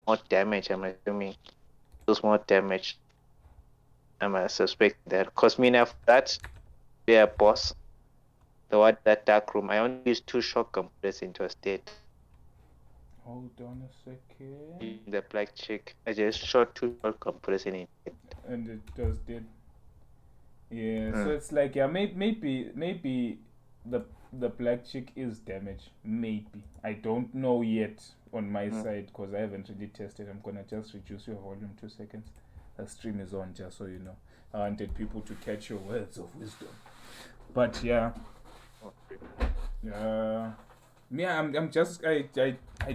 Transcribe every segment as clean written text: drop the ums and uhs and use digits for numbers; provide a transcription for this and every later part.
more damage, I'm assuming. Deals more damage. I'm suspect that. Because me now, that yeah, boss, that dark room, I only used 2 shotgun bullets into a state. Hold on a second. The black chick, I just shot 2 shotgun bullets in it. And it just did. Yeah, so it's like, yeah, maybe the black chick is damaged. Maybe. I don't know yet on my side because I haven't really tested. I'm gonna just reduce your volume 2 seconds. The stream is on, just so you know. I wanted people to catch your words of wisdom. But yeah. Yeah, I'm just I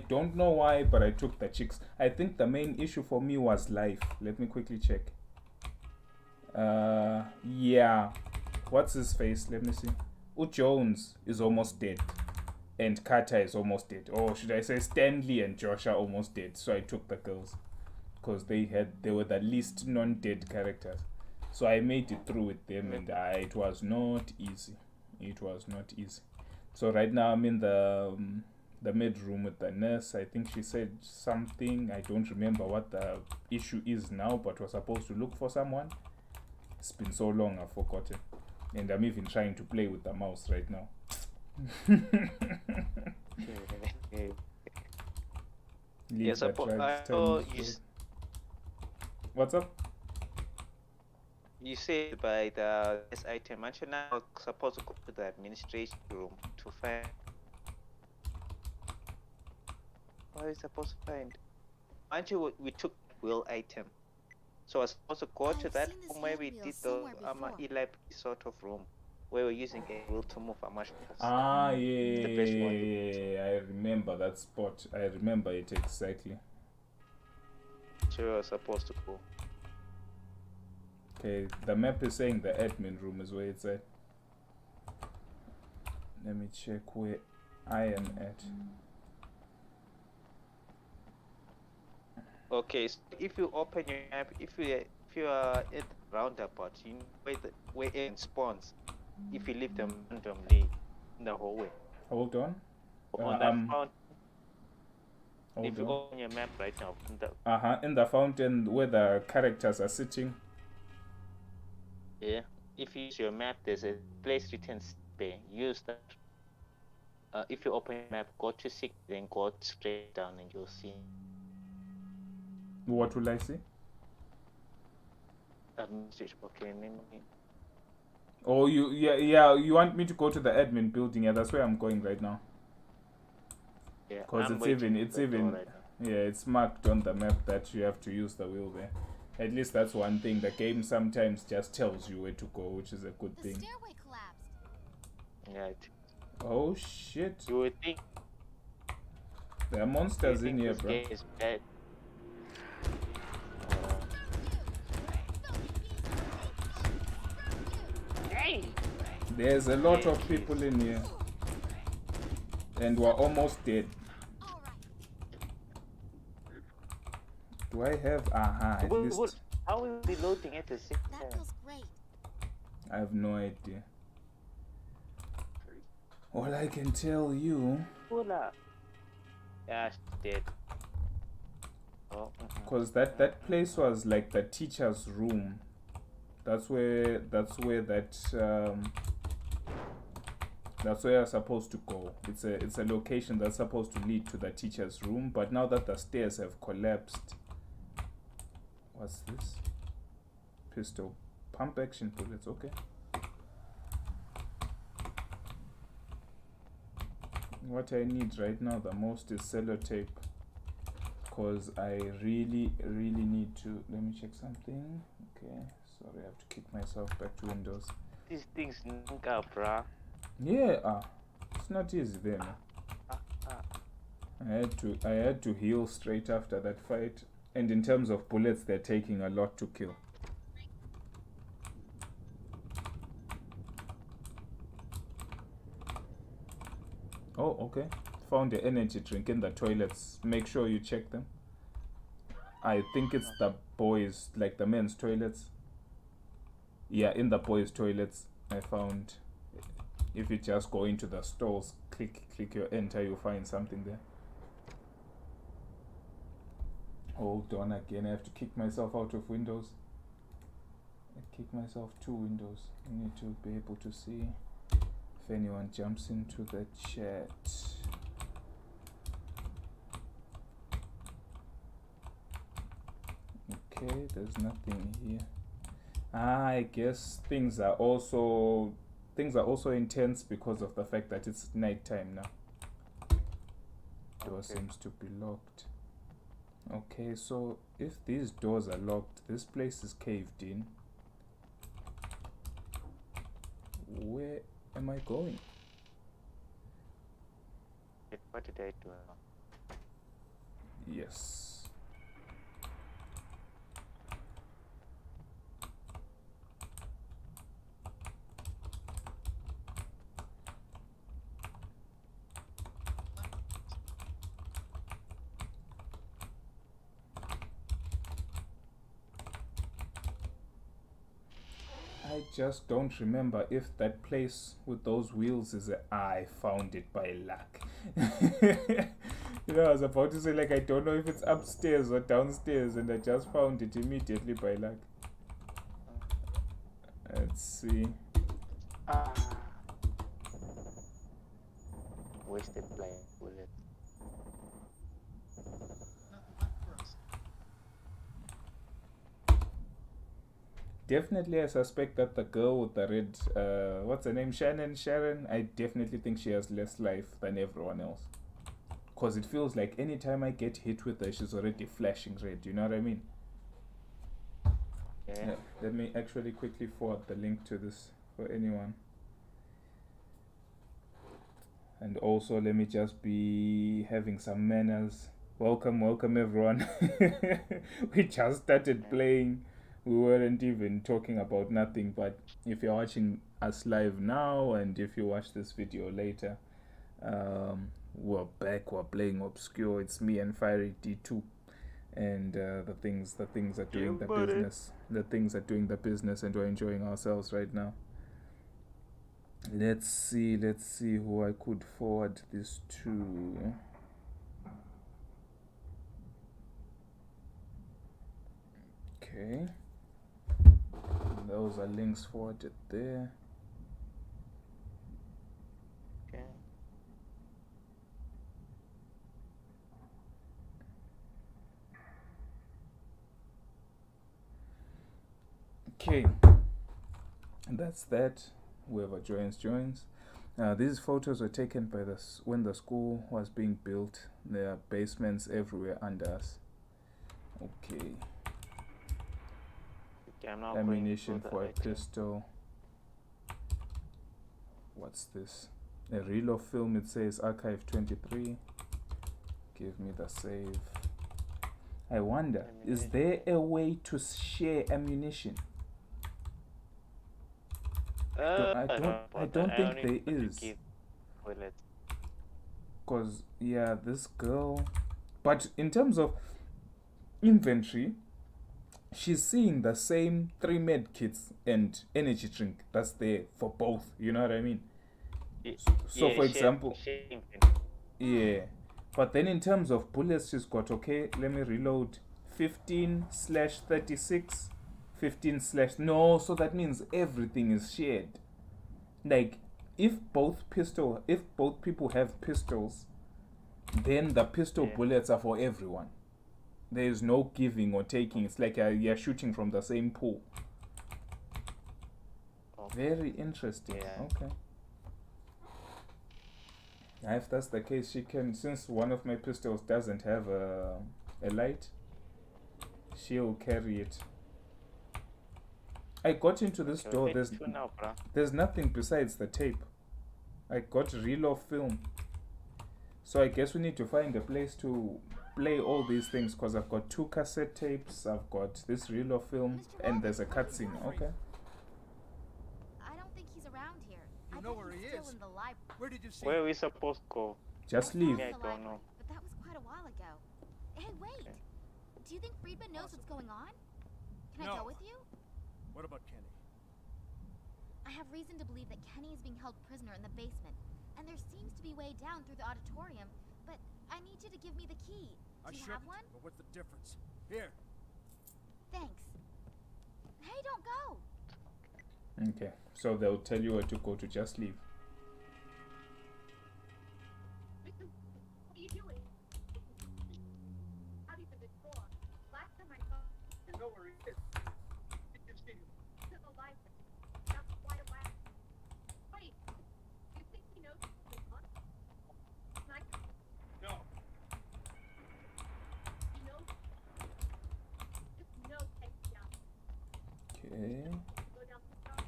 don't know why, but I took the chicks. I think the main issue for me was life. Let me quickly check. Yeah. What's his face? Let me see. Jones is almost dead. And Carter is almost dead. Or should I say Stanley and Josh are almost dead. So I took the girls. Because they were the least non-dead characters. So I made it through with them, and it was not easy. It was not easy. So right now I'm in the mid room with the nurse. I think she said something. I don't remember what the issue is now, but we're supposed to look for someone. It's been so long, I've forgotten. And I'm even trying to play with the mouse right now. Yes, what's up? You said by this item, aren't you now supposed to go to the administration room to find? What are you supposed to find? Aren't you? We took will item, so I was supposed to go to that room where we did the Eli sort of room where we're using a will to move a mushroom. Yeah, I remember that spot. I remember it exactly. So we're supposed to go. Okay, the map is saying the admin room is where it's at. Let me check where I am at. Okay, so if you open your map, if you are at the roundabout, you know where it spawns. If you leave them randomly in the hallway. Hold on. On that fountain. If you open your map right now. In the fountain where the characters are sitting. Yeah. If you use your map, there's a place written spare. Use that. If you open your map, go to 6, then go straight down and you'll see. What will I see? Okay, oh, you want me to go to the admin building? Yeah, that's where I'm going right now. Yeah, because it's marked on the map that you have to use the wheel there. At least that's one thing. The game sometimes just tells you where to go, which is a good thing. The stairway collapsed. Yeah. Oh shit! You would think there are monsters in here, bro. There's a lot of people in here. And we're almost dead. Do I have... at least... How will we be loading at the same time? That feels great. I have no idea. All I can tell you... Yeah, she's dead. Because that place was like the teacher's room. That's where that's where you're supposed to go. It's a location that's supposed to lead to the teacher's room, but now that the stairs have collapsed. What's this? Pistol. Pump action bullets, okay. What I need right now the most is sellotape. Because I really need to... Let me check something. Okay, sorry, I have to kick myself back to Windows. These things knock out, bruh. Yeah, it's not easy then. I had to heal straight after that fight. And in terms of bullets, they're taking a lot to kill. Oh, okay. Found the energy drink in the toilets. Make sure you check them. I think it's the boys, like the men's toilets. Yeah, in the boys' toilets, I found. If you just go into the stalls, click your enter, you'll find something there. Hold on again. I have to kick myself out of Windows. I kick myself to Windows. I need to be able to see if anyone jumps into the chat. Okay, there's nothing here. I guess things are also intense because of the fact that it's nighttime now. Door seems to be locked. Okay, so if these doors are locked, this place is caved in. Where am I going? What did I do? Yes. I just don't remember if that place with those wheels is I found it by luck. You know, I was about to say, like, I don't know if it's upstairs or downstairs, and I just found it immediately by luck. Let's see. Wasted playing bullet. Definitely, I suspect that the girl with the red, what's her name? Sharon? I definitely think she has less life than everyone else. Because it feels like anytime I get hit with her, she's already flashing red. You know what I mean? Yeah. Let me actually quickly forward the link to this for anyone. And also, let me just be having some manners. Welcome everyone. We just started playing. We weren't even talking about nothing, but if you're watching us live now and if you watch this video later, we're back. We're playing Obscure. It's me and Fiery D2, and the things are doing the business. The things are doing the business, and we're enjoying ourselves right now. Let's see who I could forward this to. Okay. Those are links forwarded there. Okay. Okay. And that's that. Whoever joins. These photos were taken by when the school was being built. There are basements everywhere under us. Okay. Ammunition for a pistol. What's this? A reel of film. It says archive 23. Give me the save. I wonder, is there a way to share ammunition? I don't think there is. Because, yeah, this girl. But in terms of inventory, she's seeing the same 3 med kits and energy drink that's there for both. You know what I mean? So, for example, yeah. But then in terms of bullets, she's got, okay, let me reload, 15/36, 15/. No, so that means everything is shared. Like, if both people have pistols, then the pistol bullets are for everyone. There is no giving or taking. It's like you're shooting from the same pool. Very interesting. Okay. If that's the case, she can, since one of my pistols doesn't have a light, she'll carry it. I got into this door. There's nothing besides the tape. I got reel of film. So I guess we need to find a place to play all these things, because I've got 2 cassette tapes, I've got this reel of film, and there's a cutscene. Okay. I don't think he's around here. You know where he is. In the library. Where did you see Where him? are we supposed to go? Just leave. I don't know. But that was quite a while ago. Hey, wait. Do you think Friedman knows what's going on? Can I go with you? What about Kenny? I have reason to believe that Kenny is being held prisoner in the basement, and there seems to be a way down through the auditorium, but I need you to give me the key. I Do you should, have one? but what's the difference? Here. Thanks. Hey, don't go. Okay, so they'll tell you where to go to just leave. What are you doing? How deep is it for? Last time I saw You know where he is. Did you see him? to the library. That's quite a while. Wait, you think he knows what's going on? Like, No. you know? Just no take me down. Okay. Go down the start.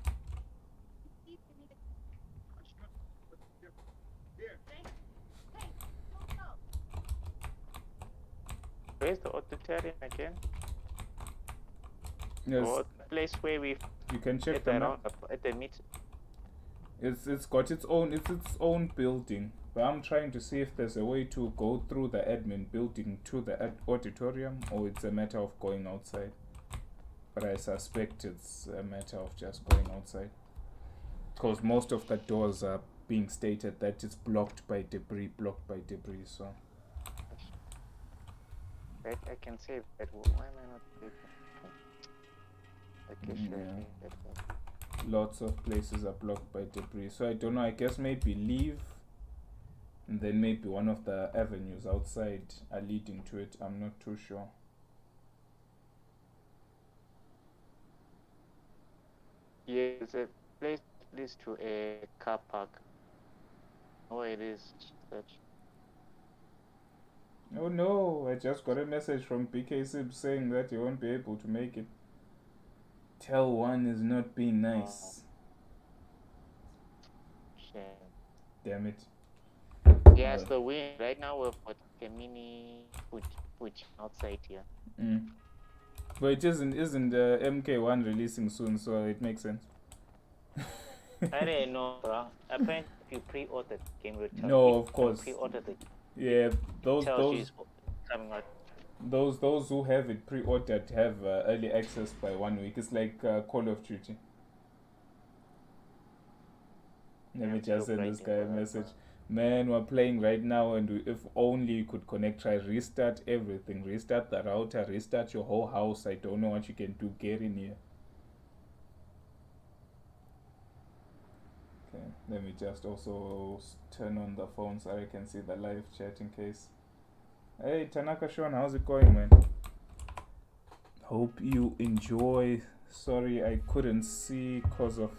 He sees me the I should, but what's the difference? Here. thing. Hey, don't go. Where's the auditorium again? Yes, Or the place where we you can check get the around map. at the meet. It's got its own building, but I'm trying to see if there's a way to go through the admin building to the auditorium, or it's a matter of going outside. But I suspect it's a matter of just going outside, because most of the doors are being stated that it's blocked by debris, so I can save that. Why am I not saving? Okay, sure. Yeah. That one. lots of places are blocked by debris. So I don't know, I guess maybe leave, and then maybe one of the avenues outside are leading to it. I'm not too sure. Yeah, there's a place that leads to a car park. Oh, it is such. Oh no, I just got a message from BK Sib saying that he won't be able to make it. Tell one is not being nice. Shame. Damn it. Yes, the wind. Right now we've got a mini food outside here. But it isn't MK1 releasing soon, so it makes sense. I didn't know, bro. Apparently, if you pre-ordered the game, will tell No, you. of course. Pre-ordered the Yeah, those tells you it's coming out. those who have it pre-ordered have early access by 1 week. It's like Call of Duty. Let me just send this guy a message. Man, we're playing right now, and if only you could connect, try restart everything, restart the router, restart your whole house. I don't know what you can do. Get in here. Okay, let me just also turn on the phone so I can see the live chat in case. Hey Tanaka Sean, how's it going, man? Hope you enjoy. Sorry I couldn't see because of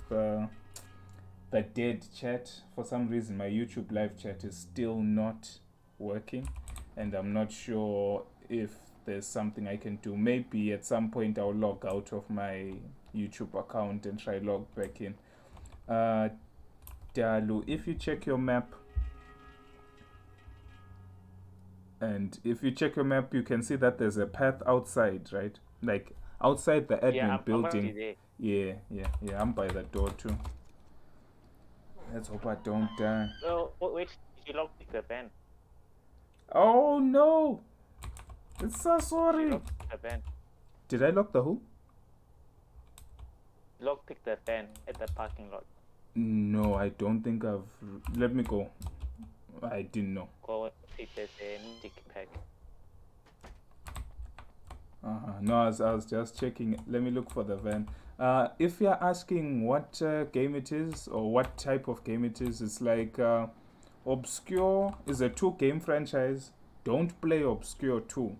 the dead chat. For some reason my YouTube live chat is still not working, and I'm not sure if there's something I can do. Maybe at some point I'll log out of my YouTube account and try log back in. Dalu, if you check your map, and if you check your map, you can see that there's a path outside, right? Like outside the admin Yeah, building. I'm there. Yeah, I'm by the door too. Let's hope I don't die. Oh, wait, you locked the van. Oh no! It's so You sorry. locked the van. Did I lock the who? Lockpick the van at the parking lot. No, I don't think I've. Let me go. I didn't know. Go pick the music pack. No, I was just checking. Let me look for the van. If you're asking what game it is or what type of game it is, it's like Obscure is a 2-game franchise. Don't play Obscure 2.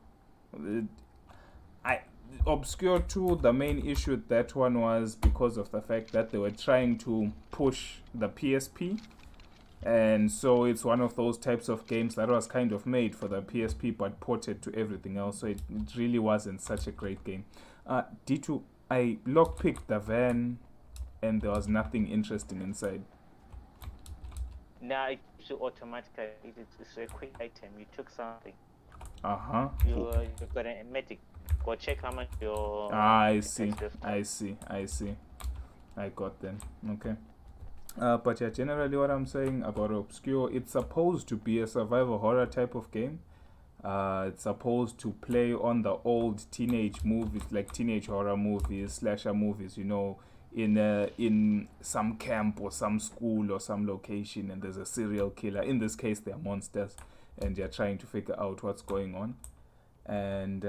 Obscure 2, the main issue with that one was because of the fact that they were trying to push the PSP. And so it's one of those types of games that was kind of made for the PSP but ported to everything else. So it really wasn't such a great game. D2, I lockpicked the van and there was nothing interesting inside. Now it gives you automatically. It's a quick item. You took something. You got a medic. Go check how much your. I see. I got them. Okay. But yeah, generally what I'm saying about Obscure, it's supposed to be a survival horror type of game. It's supposed to play on the old teenage movies, like teenage horror movies, slasher movies, you know, in some camp or some school or some location, and there's a serial killer. In this case, they're monsters, and they're trying to figure out what's going on. and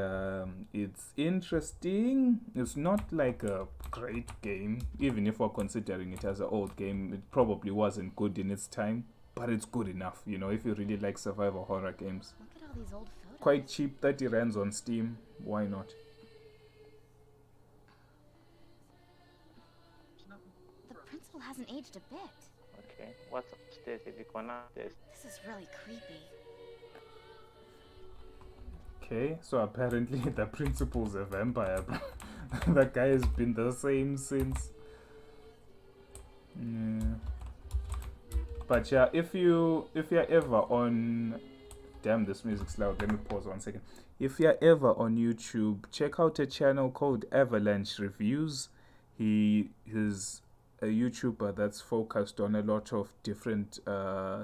it's interesting. It's not like a great game, even if we're considering it as an old game. It probably wasn't good in its time, but it's good enough, you know, if you really like survival horror games. Look at all these old photos. Quite cheap, 30 rands on Steam. Why not? The principal hasn't aged a bit. Okay, what's upstairs? If you gone upstairs, This is really creepy. Okay, so apparently the principal's a vampire. The guy has been the same since. Yeah. But yeah, if you're ever on, damn, this music's loud. Let me pause 1 second. If you're ever on YouTube, check out a channel called Avalanche Reviews. He is a YouTuber that's focused on a lot of different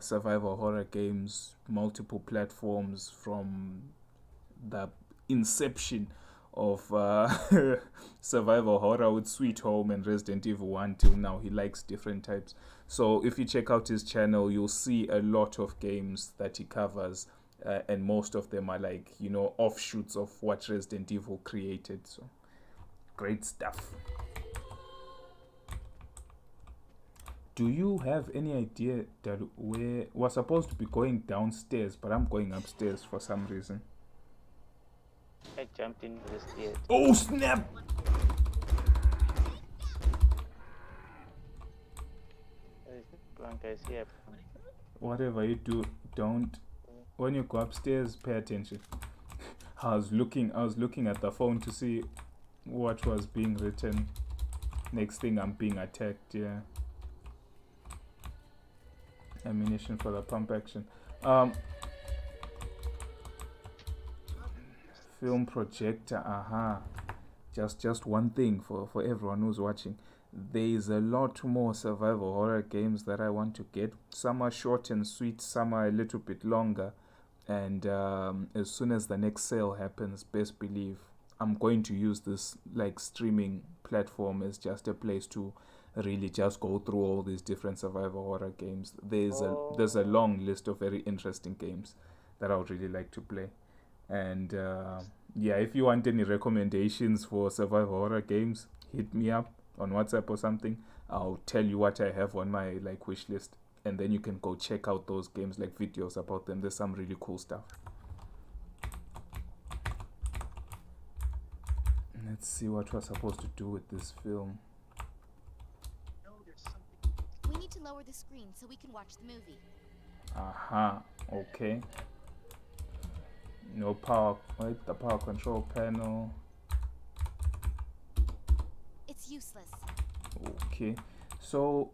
survival horror games, multiple platforms, from the inception of survival horror with Sweet Home and Resident Evil 1 till now. He likes different types. So if you check out his channel, you'll see a lot of games that he covers, and most of them are like, you know, offshoots of what Resident Evil created. So great stuff. Do you have any idea that we're supposed to be going downstairs, but I'm going upstairs for some reason? I jumped into the stairs. Oh snap! Blanca is here. Whatever you do, don't. When you go upstairs, pay attention. I was looking at the phone to see what was being written. Next thing, I'm being attacked. Yeah. Ammunition for the pump action. Film projector. Just one thing for everyone who's watching. There is a lot more survival horror games that I want to get. Some are short and sweet, some are a little bit longer. And as soon as the next sale happens, best believe I'm going to use this like streaming platform as just a place to really just go through all these different survival horror games. There's a long list of very interesting games that I would really like to play. And yeah, if you want any recommendations for survival horror games, hit me up on WhatsApp or something. I'll tell you what I have on my like wish list, and then you can go check out those games, like videos about them. There's some really cool stuff. Let's see what we're supposed to do with this film. We need to lower the screen so we can watch the movie. Okay. No power. Wait, the power control panel. It's useless. Okay. So,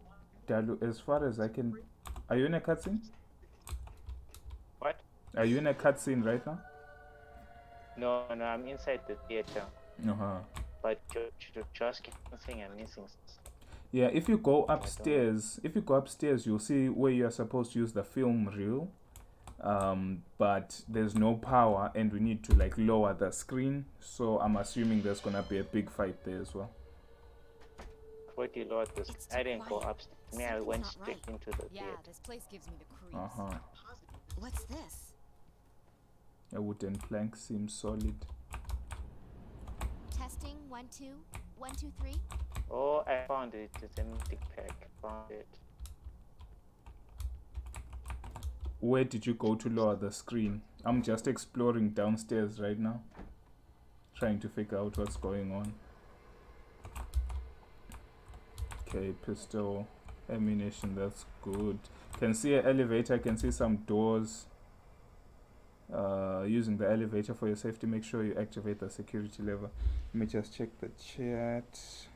Dalu, as far as I can, are you in a cutscene? What? Are you in a cutscene right now? No, I'm inside the theater. But just keep saying I'm missing. Yeah, if you go upstairs, you'll see where you are supposed to use the film reel. But there's no power, and we need to like lower the screen. So I'm assuming there's gonna be a big fight there as well. What do you load this? It's I didn't go quiet. upstairs. Me, I Something's went not straight right. into the Yeah, theater. this place gives me the creeps. What's this? A wooden plank seems solid. Testing 1 2 1 2 3. Oh, I found it. It's a mythic pack. Found it. Where did you go to lower the screen? I'm just exploring downstairs right now, trying to figure out what's going on. Okay, pistol, ammunition, that's good. Can see an elevator, can see some doors. Using the elevator for your safety, make sure you activate the security lever. Let me just check the chat.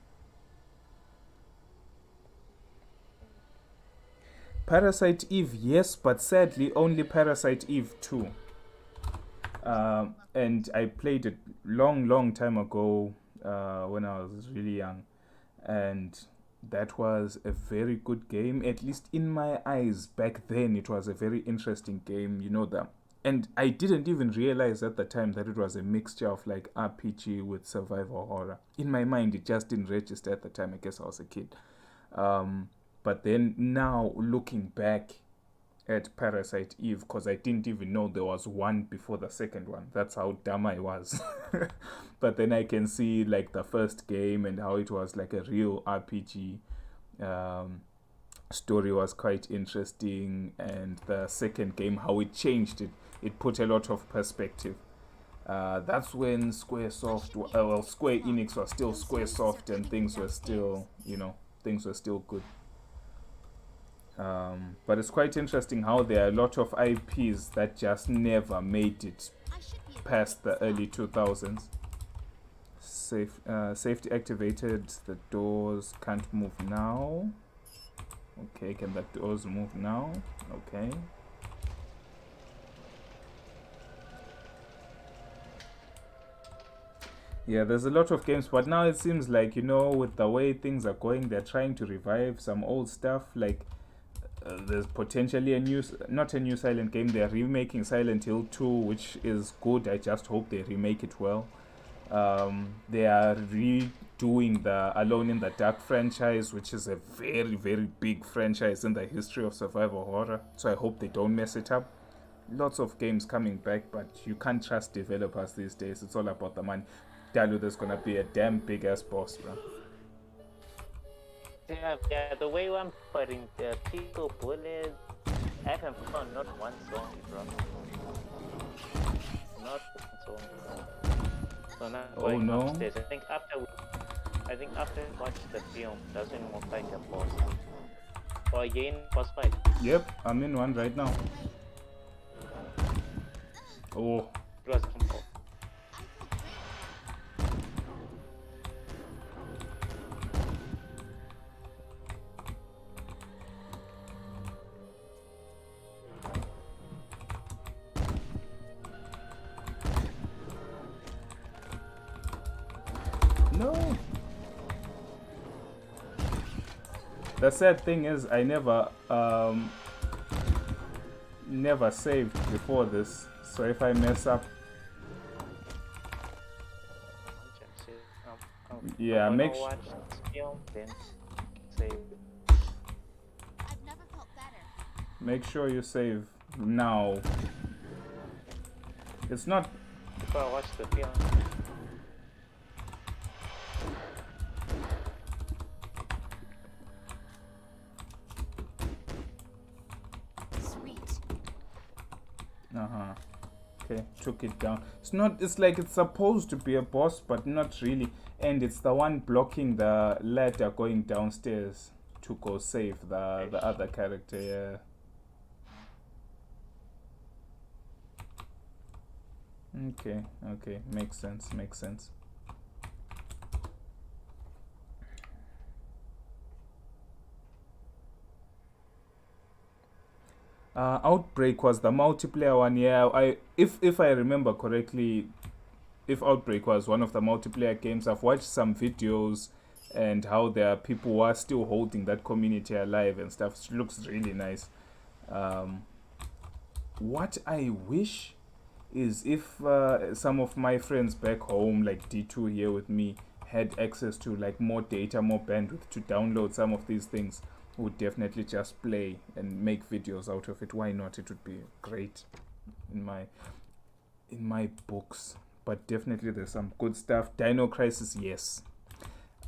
Parasite Eve, yes, but sadly only Parasite Eve 2. And I played it long time ago when I was really young, and that was a very good game. At least in my eyes back then, it was a very interesting game, you know that. And I didn't even realize at the time that it was a mixture of like RPG with survival horror. In my mind, it just didn't register at the time. I guess I was a kid. But then now looking back, at Parasite Eve because I didn't even know there was one before the second one. That's how dumb I was. But then I can see like the first game and how it was like a real RPG. Story was quite interesting, and the second game, how it changed it. It put a lot of perspective. That's when Square Enix was still Squaresoft, and things were still, things were still good. But it's quite interesting how there are a lot of IPs that just never made it past the early 2000s. Safety activated. The doors can't move now. Okay, can the doors move now? Okay. Yeah, there's a lot of games, but now it seems like, with the way things are going, they're trying to revive some old stuff. Like, there's potentially not a new Silent game. They're remaking Silent Hill 2, which is good. I just hope they remake it well. They are redoing the Alone in the Dark franchise, which is a very, very big franchise in the history of survival horror. So I hope they don't mess it up. Lots of games coming back, but you can't trust developers these days. It's all about the money. Tell you there's gonna be a damn big ass boss, bro. Yeah, the way I'm putting the Pico Bullets, I haven't found not one song, bro. Not one song, bro. So now going upstairs. I think after we watch the film, that's when we'll find a boss. Or are you in boss fight? Yep, I'm in one right now. Oh. It was simple. No. The sad thing is I never saved before this, so if I mess up, yeah, watch this film, then save. I've never felt better. Make sure you save now. It's not. Before I watch the film. Okay, took it down. It's like it's supposed to be a boss, but not really. And it's the one blocking the ladder going downstairs to go save the other character, yeah. Okay, makes sense. Outbreak was the multiplayer one, yeah. If I remember correctly, if Outbreak was one of the multiplayer games, I've watched some videos and how there are people who are still holding that community alive and stuff. It looks really nice. What I wish is if some of my friends back home, like D2 here with me, had access to like more data, more bandwidth to download some of these things, would definitely just play and make videos out of it. Why not? It would be great in my books. But definitely there's some good stuff. Dino Crisis, yes.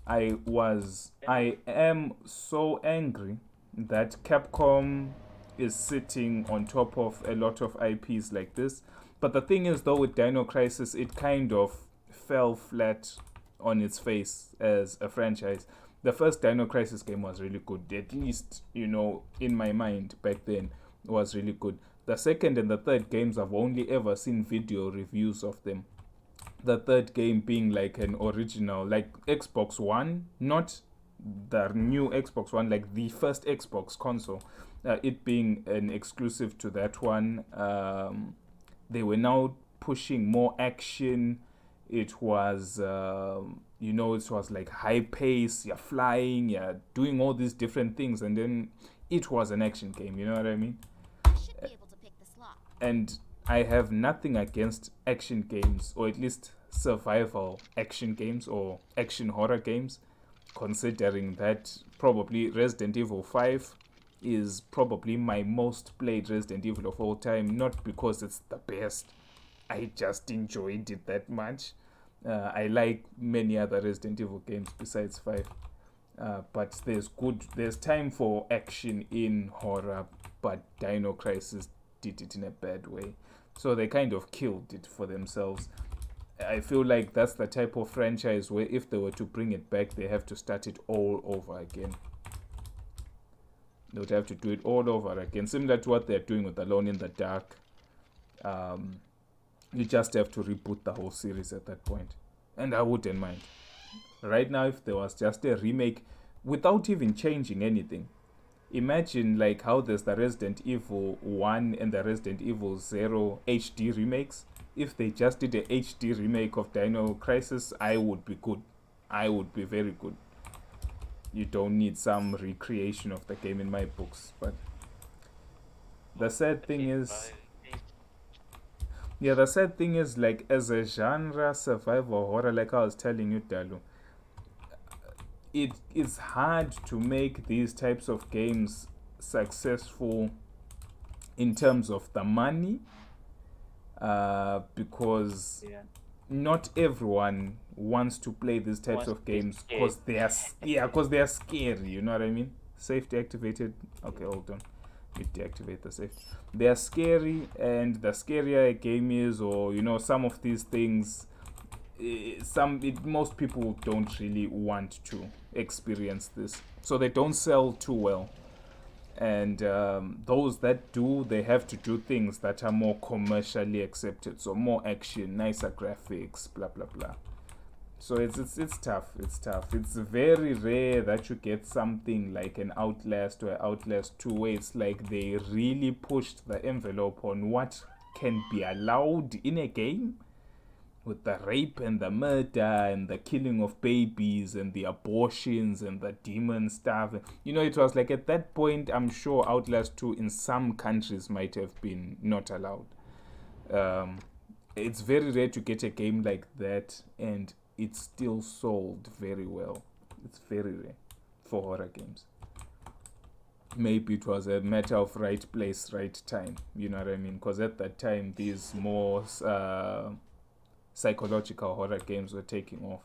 I am so angry that Capcom is sitting on top of a lot of IPs like this. But the thing is, though, with Dino Crisis, it kind of fell flat on its face as a franchise. The first Dino Crisis game was really good, at least, in my mind back then, was really good. The second and the third games, I've only ever seen video reviews of them. The third game being like an original, like Xbox One, not the new Xbox One, like the first Xbox console, it being an exclusive to that one. They were now pushing more action. It was, it was like high pace, you're flying, you're doing all these different things, and then it was an action game, you know what I mean? I should be able to pick the slot. And I have nothing against action games, or at least survival action games or action horror games, considering that probably Resident Evil 5 is probably my most played Resident Evil of all time, not because it's the best. I just enjoyed it that much. I like many other Resident Evil games besides 5. But there's time for action in horror, but Dino Crisis did it in a bad way. So they kind of killed it for themselves. I feel like that's the type of franchise where if they were to bring it back, they have to start it all over again. They would have to do it all over again, similar to what they're doing with Alone in the Dark. You just have to reboot the whole series at that point. And I wouldn't mind. Right now, if there was just a remake without even changing anything, imagine like how there's the Resident Evil 1 and the Resident Evil 0 HD remakes. If they just did a HD remake of Dino Crisis, I would be good. I would be very good. You don't need some recreation of the game in my books. But the sad thing is... Yeah, the sad thing is, like, as a genre, survival horror, like I was telling you, Dalu, it is hard to make these types of games successful in terms of the money, because not everyone wants to play these types of games because they are scary. You know what I mean? Safety activated. Okay, hold on. You deactivate the safety. They are scary, and the scarier a game is, or some of these things, most people don't really want to experience this, so they don't sell too well. And those that do, they have to do things that are more commercially accepted, so more action, nicer graphics, blah blah blah. So it's tough. It's very rare that you get something like an Outlast or Outlast 2 where it's like they really pushed the envelope on what can be allowed in a game, with the rape and the murder and the killing of babies and the abortions and the demon stuff. It was like at that point, I'm sure Outlast 2 in some countries might have been not allowed. It's very rare to get a game like that and it still sold very well. It's very rare for horror games. Maybe it was a matter of right place, right time. You know what I mean? Because at that time, these more psychological horror games were taking off.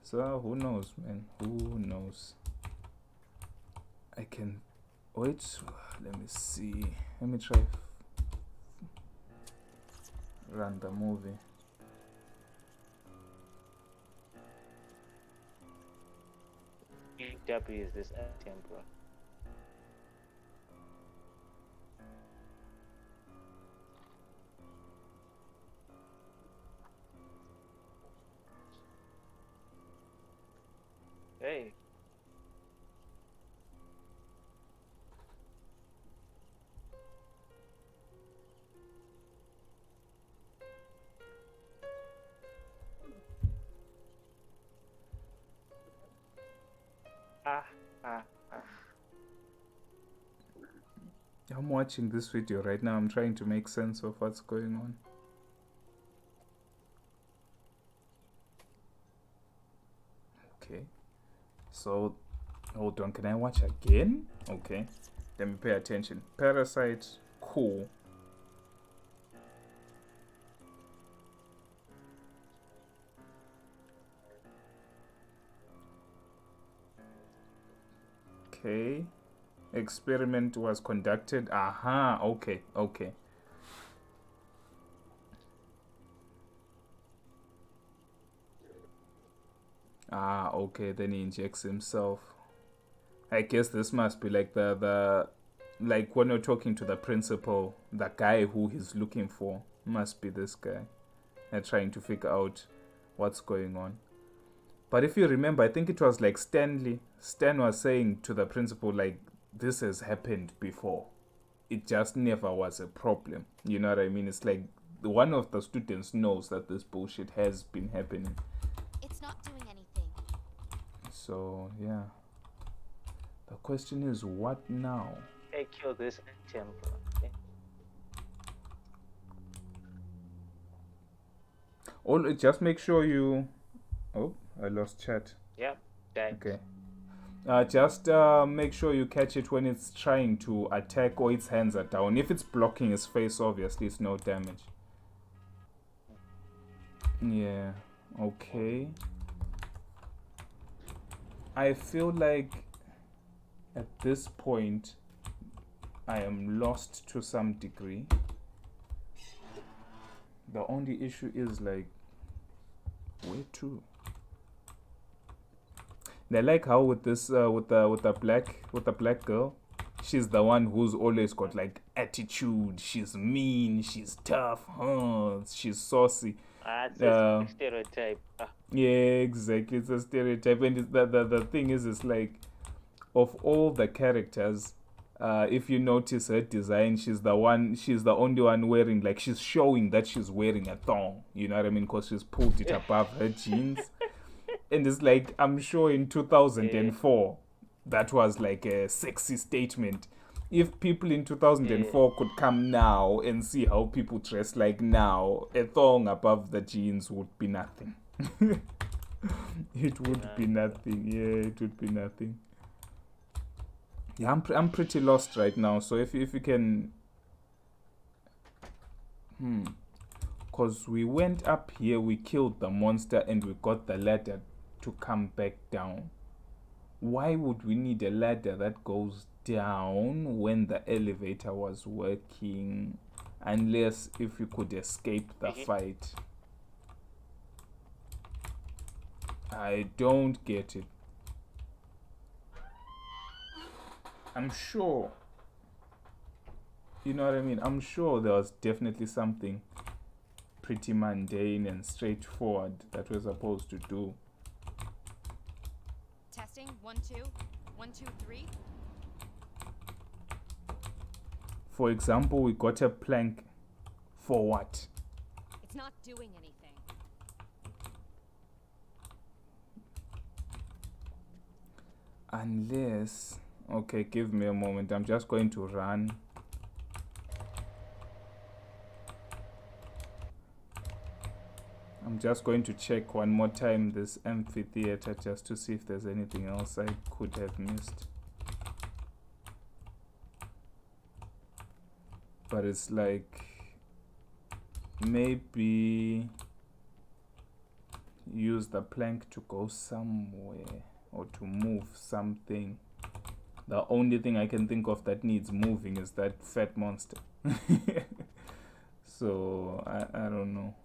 So who knows, man? Who knows? I can wait. Let me see. Let me try run the movie. W is this item, bro? Hey. I'm watching this video right now. I'm trying to make sense of what's going on. Okay. So, hold on. Can I watch again? Okay. Let me pay attention. Parasite. Cool. Okay. Experiment was conducted. Aha, okay. Okay, then he injects himself. I guess this must be like the like when you're talking to the principal, the guy who he's looking for must be this guy. And trying to figure out what's going on. But if you remember, I think it was like Stan was saying to the principal, like, this has happened before. It just never was a problem. You know what I mean? It's like one of the students knows that this bullshit has been happening. It's not doing anything. So, yeah. The question is, what now? Hey, kill this item, bro. Okay. Just make sure you... Oh, I lost chat. Yep, that. Okay. Just make sure you catch it when it's trying to attack or its hands are down. If it's blocking its face, obviously it's no damage. Yeah, okay. I feel like at this point I am lost to some degree. The only issue is like, where to? And I like how with this with the black girl, she's the one who's always got like attitude. She's mean, she's tough, she's saucy. It's a stereotype. Yeah, exactly. It's a stereotype, and it's the thing is, it's like, of all the characters, if you notice her design, she's the only one wearing, like, she's showing that she's wearing a thong. You know what I mean? Because she's pulled it above her jeans. And it's like, I'm sure in 2004, that was like a sexy statement. If people in 2004 could come now and see how people dress like now, a thong above the jeans would be nothing. It would be nothing. Yeah, it would be nothing. Yeah, I'm pretty lost right now. So if you can, because we went up here, we killed the monster, and we got the ladder to come back down. Why would we need a ladder that goes down when the elevator was working? Unless if you could escape the fight. I don't get it. I'm sure, you know what I mean? I'm sure there was definitely something pretty mundane and straightforward that we're supposed to do. Testing 1 2 1 2 3. For example, we got a plank. For what? It's not doing anything. Unless, okay, give me a moment. I'm just going to run. I'm just going to check one more time this amphitheater just to see if there's anything else I could have missed. But it's like, maybe use the plank to go somewhere or to move something. The only thing I can think of that needs moving is that fat monster. So I don't know.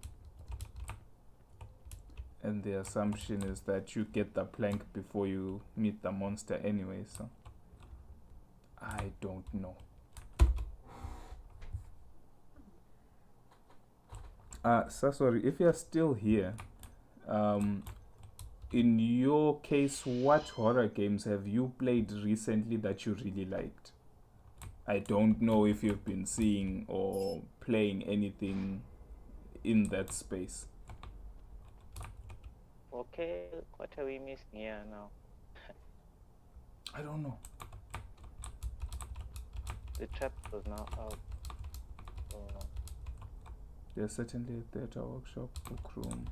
And the assumption is that you get the plank before you meet the monster anyway, so I don't know. So sorry, if you're still here, in your case, what horror games have you played recently that you really liked? I don't know if you've been seeing or playing anything in that space. Okay, what are we missing here now? I don't know. The trap was now out. So, There's certainly a theater, workshop, book room.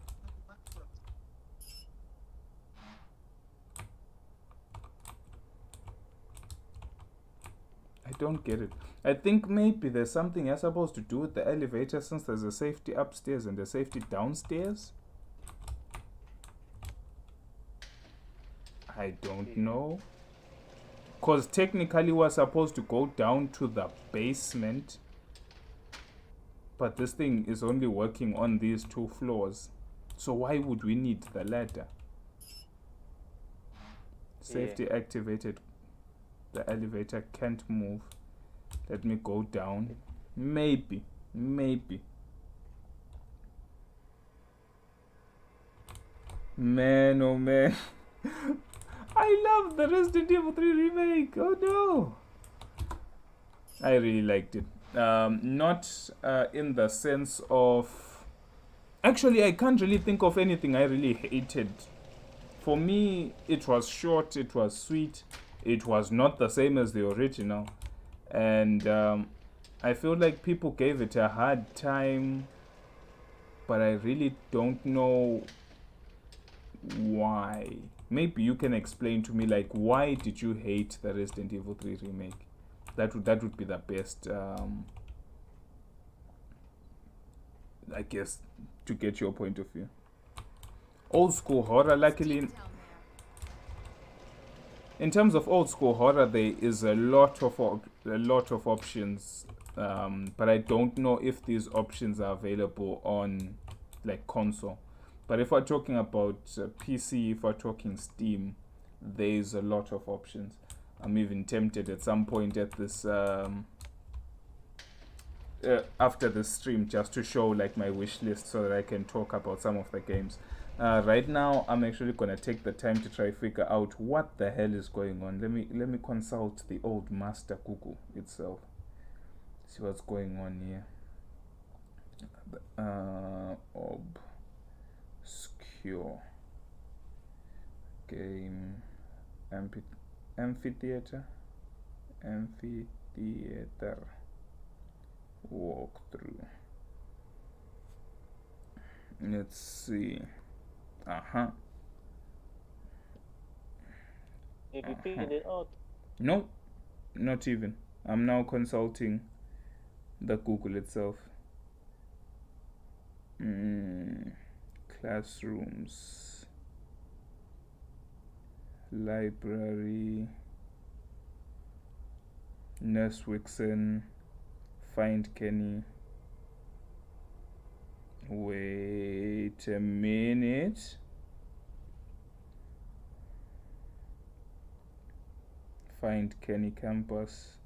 I don't get it. I think maybe there's something you're supposed to do with the elevator, since there's a safety upstairs and a safety downstairs. I don't know. Because technically we're supposed to go down to the basement. But this thing is only working on these 2 floors. So why would we need the ladder? Safety activated. The elevator can't move. Let me go down. Maybe. Man, oh man. I love the Resident Evil 3 remake. Oh no. I really liked it. Not in the sense of... Actually, I can't really think of anything I really hated. For me, it was short, it was sweet. It was not the same as the original. And I feel like people gave it a hard time. But I really don't know why. maybe you can explain to me, like, why did you hate the Resident Evil 3 remake? That would be the best, I guess, to get your point of view. Old school horror, luckily, Down there. in terms of old school horror, there is a lot of options, but I don't know if these options are available on like console. But if we're talking about PC, if we're talking Steam, there is a lot of options. I'm even tempted at some point at this after the stream just to show like my wish list so that I can talk about some of the games. Right now, I'm actually gonna take the time to try figure out what the hell is going on. Let me consult the old master Google itself. See what's going on here. Obscure game amphitheater walkthrough. Let's see. Did you figure it out? No, not even. I'm now consulting the Google itself. Classrooms, library, Nurse Wixon, Find Kenny. Wait a minute. Find Kenny Campus.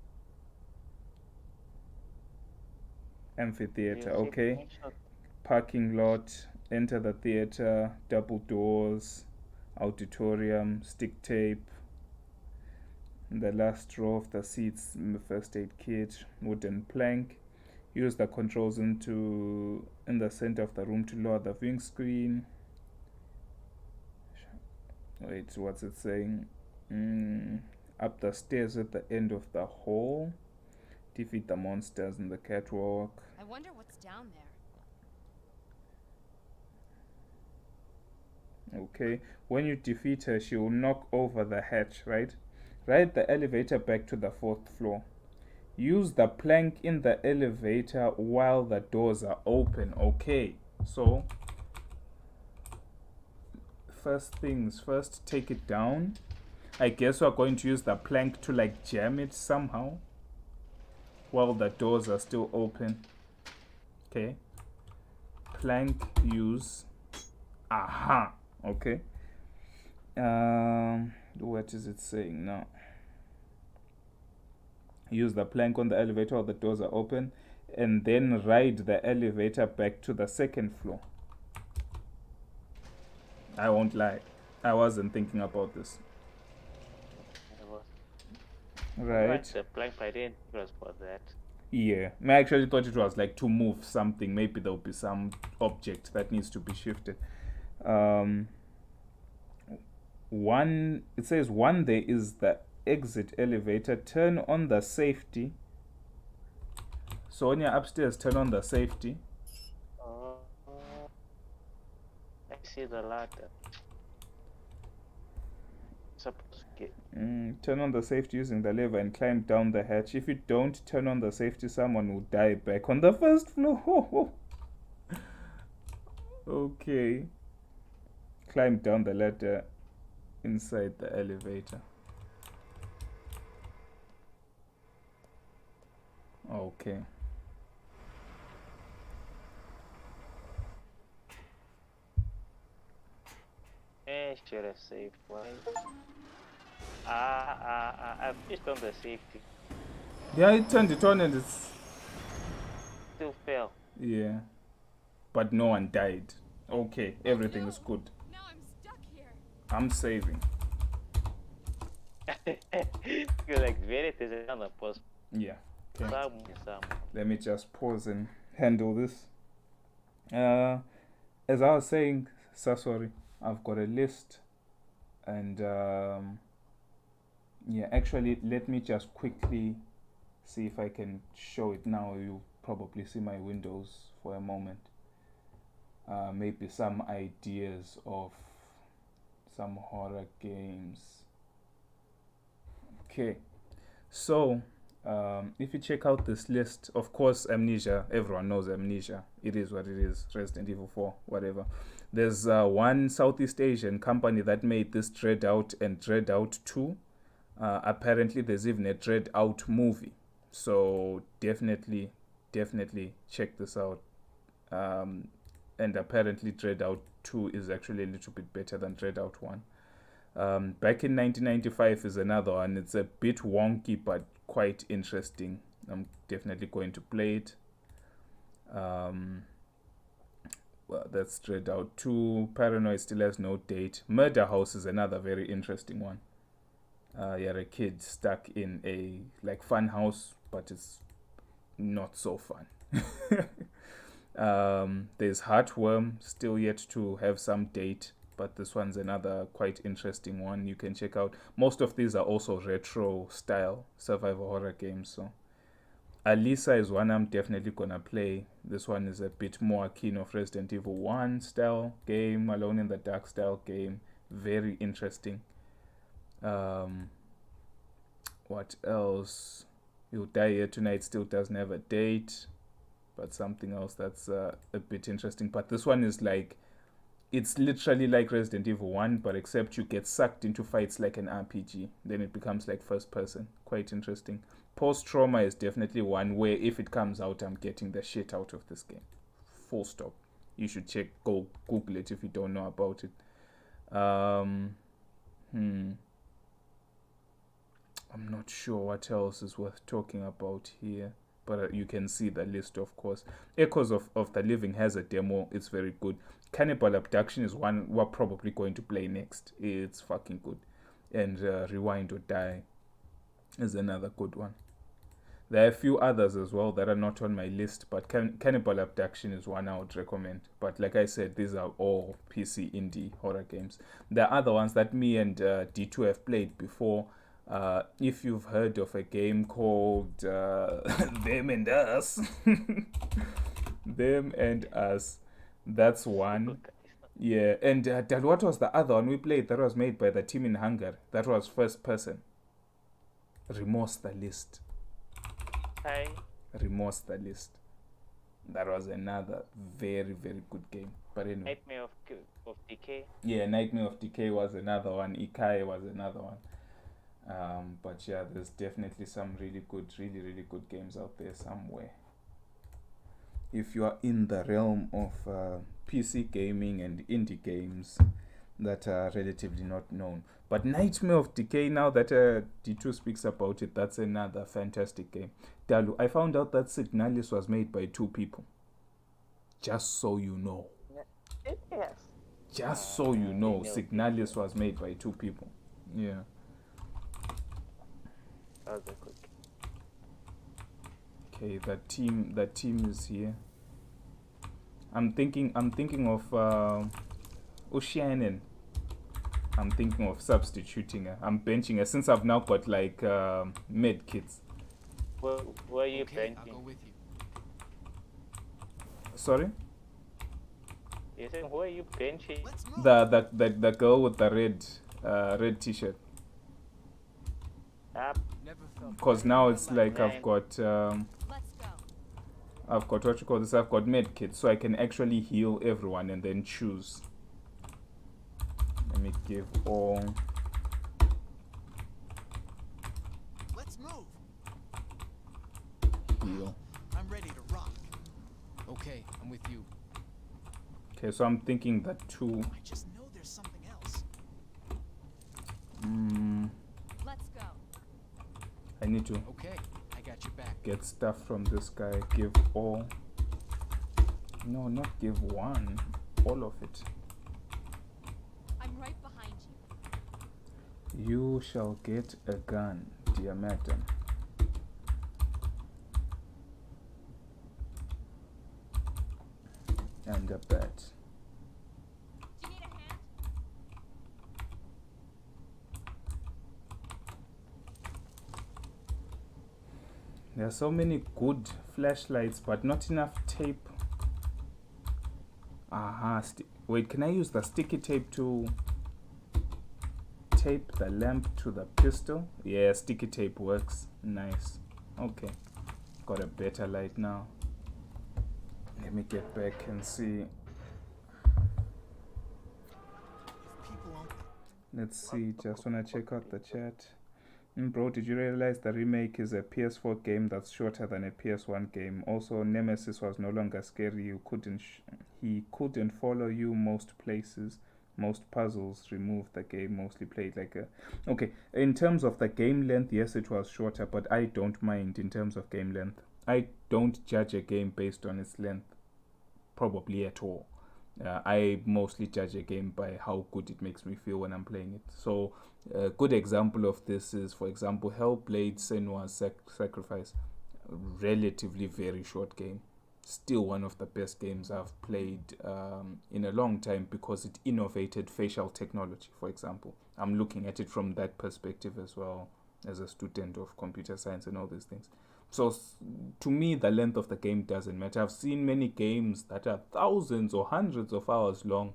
Amphitheater, okay. Parking lot, enter the theater, double doors, auditorium, stick tape, the last row of the seats, first aid kit, wooden plank. Use the controls in the center of the room to lower the viewing screen. Wait, what's it saying? Up the stairs at the end of the hall. Defeat the monsters in the catwalk. I wonder what's down there. Okay, when you defeat her, she will knock over the hatch, right? Ride the elevator back to the 4th floor. Use the plank in the elevator while the doors are open. Okay, so first things first, take it down. I guess we're going to use the plank to like jam it somehow while the doors are still open. Okay, plank use. Okay. What is it saying now? Use the plank on the elevator while the doors are open, and then ride the elevator back to the 2nd floor. I won't lie, I wasn't thinking about this. Right. The plank, I didn't think it was for that. Yeah, I actually thought it was like to move something. Maybe there'll be some object that needs to be shifted. It says one there is the exit elevator. Turn on the safety. So when you're upstairs, turn on the safety. I see the ladder. Supposed to get. Turn on the safety using the lever and climb down the hatch. If you don't turn on the safety, someone will die back on the 1st floor. Okay. Climb down the ladder inside the elevator. Okay. Should have saved one. I've pushed on the safety. Yeah, I turned it on and it's Still fail. yeah, but no one died. Okay, everything is good. Now I'm stuck here. I'm saving. You're like very on the post. Yeah. Okay. Some. Let me just pause and handle this. As I was saying, so sorry, I've got a list, and yeah, actually, let me just quickly see if I can show it now. You'll probably see my windows for a moment. Maybe some ideas of some horror games. Okay, so if you check out this list, of course, Amnesia, everyone knows Amnesia. It is what it is. Resident Evil 4, whatever. There's one Southeast Asian company that made this Dread Out and Dread Out 2. Apparently, there's even a Dread Out movie. So definitely check this out. And apparently Dread Out 2 is actually a little bit better than Dread Out 1. Back in 1995 is another one. It's a bit wonky but quite interesting. I'm definitely going to play it. Well, that's Dread Out 2. Paranoid still has no date. Murder House is another very interesting one. You're a kid stuck in a fun house, but it's not so fun. There's Heartworm, still yet to have some date, but this one's another quite interesting one you can check out. Most of these are also retro style survival horror games. So Alisa is one I'm definitely gonna play. This one is a bit more akin of Resident Evil 1 style game, Alone in the Dark style game. Very interesting. What else? You'll Die Here Tonight still doesn't have a date, but something else that's a bit interesting. But this one is it's literally like Resident Evil 1, but except you get sucked into fights like an RPG. Then it becomes like first person. Quite interesting. Post Trauma is definitely one where if it comes out, I'm getting the shit out of this game. Full stop. You should go Google it if you don't know about it. I'm not sure what else is worth talking about here, but you can see the list, of course. Echoes of the Living has a demo. It's very good. Cannibal Abduction is one we're probably going to play next. It's fucking good. And Rewind or Die is another good one. There are a few others as well that are not on my list, but Cannibal Abduction is one I would recommend. But like I said, these are all PC indie horror games. There are other ones that me and D2 have played before. If you've heard of a game called Them and Us, Them and Us, that's one. Yeah, and what was the other one we played that was made by the team in Hungary? That was first person. Remorse the List. Hi. Remorse the List. That was another very, very good game. But anyway. Nightmare of Decay. Yeah, Nightmare of Decay was another one. Ikai was another one. But yeah, there's definitely some really good games out there somewhere. If you are in the realm of PC gaming and indie games that are relatively not known. But Nightmare of Decay, now that D2 speaks about it, that's another fantastic game. Dalu, I found out that Signalis was made by 2 people. Just so you know. Yes. Just so you know, Signalis was made by 2 people. Yeah. Okay, that team is here. I'm thinking of Oceanen. I'm thinking of substituting her. I'm benching her since I've now got med kits. Where are you benching? I'll go with you. Sorry? You saying where are you benching? The girl with the red t-shirt. Because now it's like I've got what you call this, I've got med kits, so I can actually heal everyone and then choose. Let me give all. Let's move. Heal. I'm ready to rock. Okay, I'm with you. Okay, so I'm thinking that 2. I just know there's something else. Let's go. I need to Okay, I got your back. get stuff from this guy. Give all. No, not give 1. All of it. I'm right behind you. You shall get a gun, dear madam. And a bat. Do you need a hand? There are so many good flashlights, but not enough tape. Aha, wait, can I use the sticky tape to tape the lamp to the pistol. Yeah, sticky tape works. Nice. Okay. Got a better light now. Let me get back and see. Let's see. Just wanna check out the chat. Bro, did you realize the remake is a PS4 game that's shorter than a PS1 game? Also, Nemesis was no longer scary. He couldn't follow you most places. Most puzzles removed. The game mostly played like a... Okay, in terms of the game length, yes, it was shorter, but I don't mind in terms of game length. I don't judge a game based on its length, probably at all. I mostly judge a game by how good it makes me feel when I'm playing it. So a good example of this is, for example, Hellblade Senua's Sacrifice. Relatively very short game. Still one of the best games I've played in a long time because it innovated facial technology, for example. I'm looking at it from that perspective as well, as a student of computer science and all these things. So to me, the length of the game doesn't matter. I've seen many games that are thousands or hundreds of hours long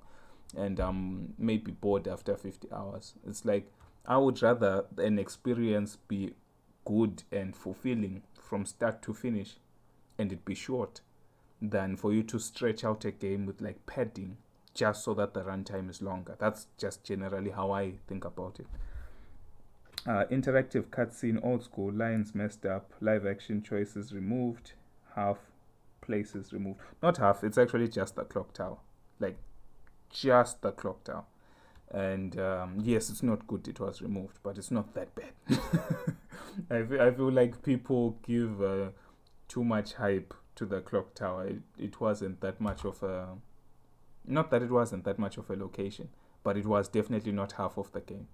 and I'm maybe bored after 50 hours. It's like I would rather an experience be good and fulfilling from start to finish and it be short than for you to stretch out a game with like padding just so that the runtime is longer. That's just generally how I think about it. Interactive cutscene, old school, lines messed up, live action choices removed, half places removed. Not half, it's actually just the clock tower. Like, just the clock tower. And yes, it's not good it was removed, but it's not that bad. I feel like people give too much hype to the clock tower. It wasn't that much of a... Not that it wasn't that much of a location, but it was definitely not half of the game.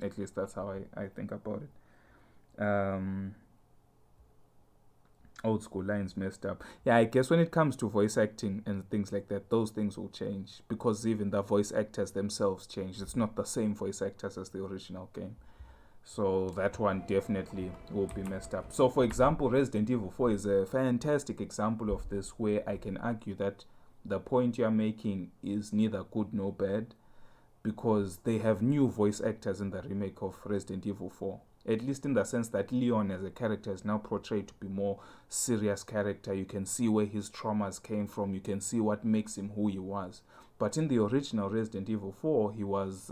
At least that's how I think about it. Old school lines messed up. Yeah, I guess when it comes to voice acting and things like that, those things will change because even the voice actors themselves changed. It's not the same voice actors as the original game. So that one definitely will be messed up. So for example, Resident Evil 4 is a fantastic example of this where I can argue that the point you're making is neither good nor bad, because they have new voice actors in the remake of Resident Evil 4. At least in the sense that Leon as a character is now portrayed to be more serious character. You can see where his traumas came from. You can see what makes him who he was. But in the original Resident Evil 4, he was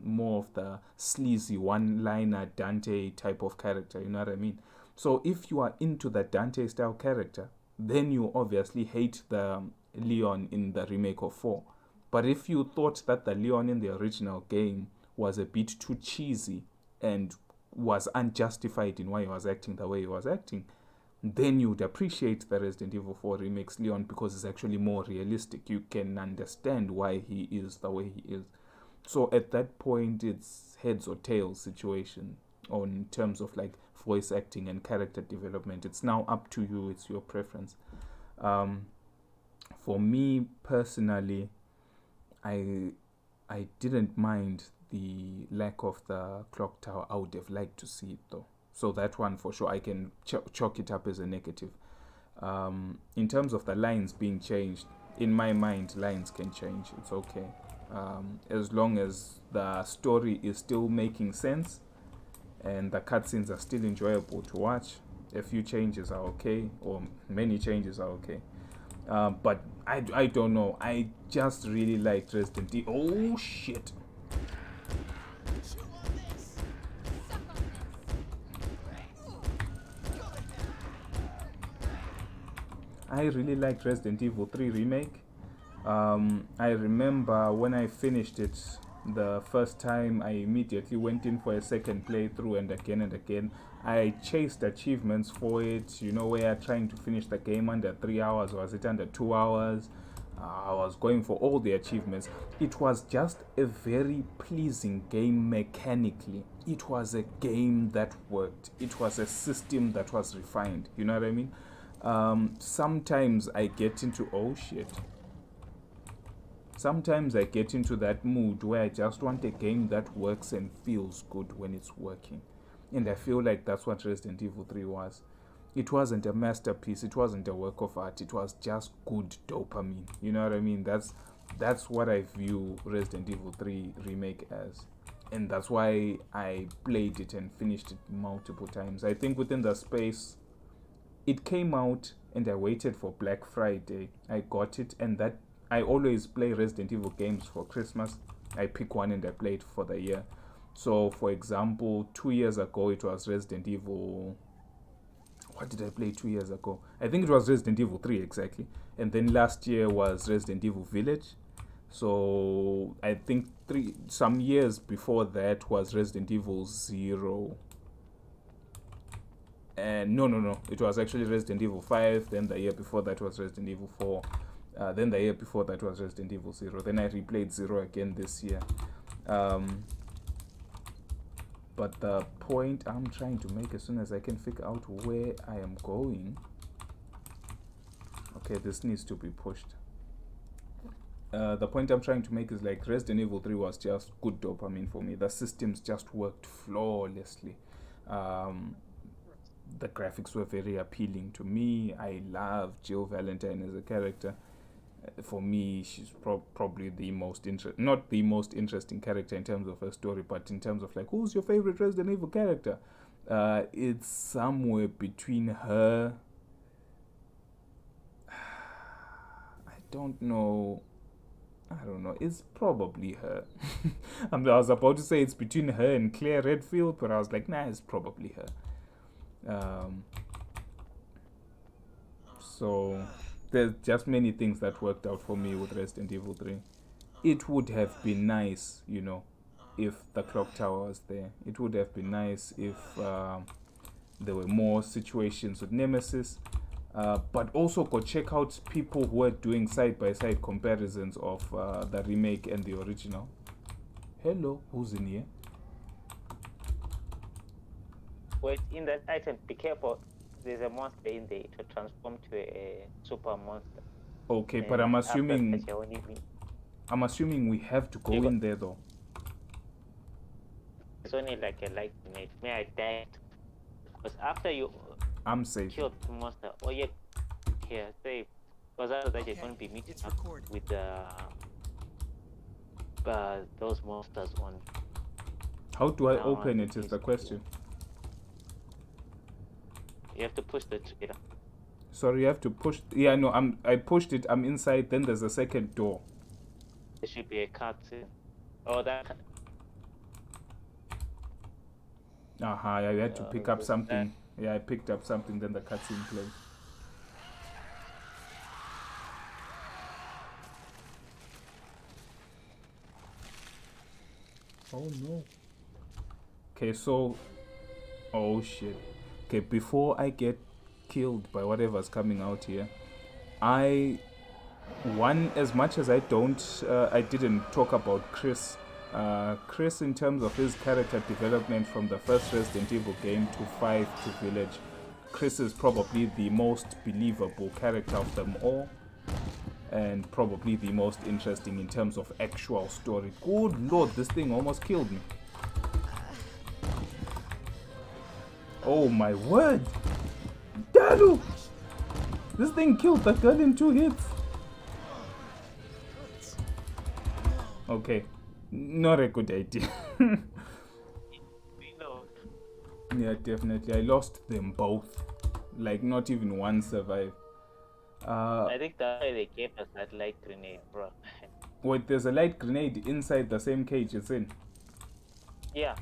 more of the sleazy one-liner Dante type of character. You know what I mean? So if you are into the Dante style character, then you obviously hate the Leon in the remake of 4. But if you thought that the Leon in the original game was a bit too cheesy and was unjustified in why he was acting the way he was acting, then you would appreciate the Resident Evil 4 Remake's Leon because it's actually more realistic. You can understand why he is the way he is. So at that point, it's heads or tails situation on terms of like voice acting and character development. It's now up to you. It's your preference. For me personally, I didn't mind the lack of the clock tower. I would have liked to see it though. So that one for sure I can chalk it up as a negative. In terms of the lines being changed, in my mind lines can change. It's okay. As long as the story is still making sense and the cutscenes are still enjoyable to watch, a few changes are okay, or many changes are okay. But I don't know. I just really liked Resident Evil. Oh shit! I really liked Resident Evil 3 Remake. I remember when I finished it the first time, I immediately went in for a second playthrough and again. I chased achievements for it, you know, where trying to finish the game under 3 hours, or was it under 2 hours? I was going for all the achievements. It was just a very pleasing game mechanically. It was a game that worked. It was a system that was refined, you know what I mean? Sometimes I get into, oh shit. Sometimes I get into that mood where I just want a game that works and feels good when it's working. And I feel like that's what Resident Evil 3 was. It wasn't a masterpiece, it wasn't a work of art, it was just good dopamine. You know what I mean? That's what I view Resident Evil 3 Remake as. and that's why I played it and finished it multiple times. I think within the space, it came out and I waited for Black Friday. I got it, and that I always play Resident Evil games for Christmas. I pick one and I play it for the year. So, for example, 2 years ago it was Resident Evil. What did I play 2 years ago? I think it was Resident Evil 3 exactly. And then last year was Resident Evil Village. So I think some years before that was Resident Evil 0. And no, it was actually Resident Evil 5. Then the year before that was Resident Evil 4. Then the year before that was Resident Evil 0. Then I replayed 0 again this year. But the point I'm trying to make, as soon as I can figure out where I am going. Okay, this needs to be pushed. The point I'm trying to make is like Resident Evil 3 was just good dopamine for me. The systems just worked flawlessly. The graphics were very appealing to me. I love Jill Valentine as a character. For me, she's probably the most not the most interesting character in terms of her story, but in terms of like, who's your favorite Resident Evil character? It's somewhere between her. I don't know. It's probably her. I was about to say it's between her and Claire Redfield, but I was like, nah, it's probably her. So there's just many things that worked out for me with Resident Evil 3. It would have been nice, if the clock tower was there. It would have been nice if there were more situations with Nemesis. But also go check out people who are doing side-by-side comparisons of the remake and the original. Hello, who's in here? Wait, in that item, be careful. There's a monster in there to transform to a super monster. Okay, And but I'm after assuming that, you only win. we have to go in there though. It's only like a light grenade. May I died? Because after you I'm safe. killed the monster, oh yeah, here, safe. Because otherwise you're going to be meeting It's up recorded. with those monsters on. How do I No, open I it is think the it's- question. You have to push the trigger. Sorry, you have to push. Yeah, no, I pushed it. I'm inside. Then there's a second door. There should be a cutscene. Oh, that. Aha, I had to pick up there's something. Yeah, I picked up something. Then the cutscene played. Oh no. Okay, so. Oh shit. Okay, before I get killed by whatever's coming out here, as much as I didn't talk about Chris. Chris, in terms of his character development from the first Resident Evil game to 5 to Village, Chris is probably the most believable character of them all, and probably the most interesting in terms of actual story. Good lord, this thing almost killed me. Oh my word! Dalu! This thing killed the girl in 2 hits. Okay, not a good idea. Yeah, definitely. I lost them both. Like, not even one survived. I think that's why they gave us that light grenade, bro. Wait, there's a light grenade inside the same cage it's in? Yeah.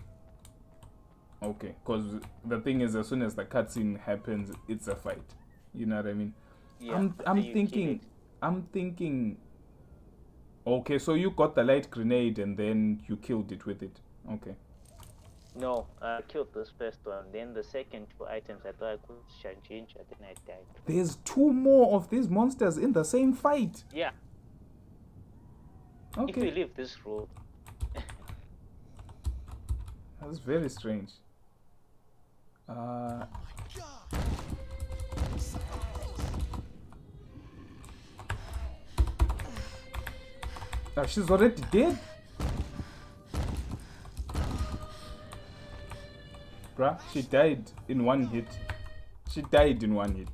Okay, because the thing is, as soon as the cutscene happens, it's a fight. You know what I mean? Yeah. I'm thinking. Okay, so you got the light grenade and then you killed it with it. Okay. No, I killed this first one. Then the second 2 items I thought I could change, and then I died. There's 2 more of these monsters in the same fight. Yeah. If Okay. we leave this room, That's very strange. She's already dead? Bruh, she died in 1 hit. She died in 1 hit.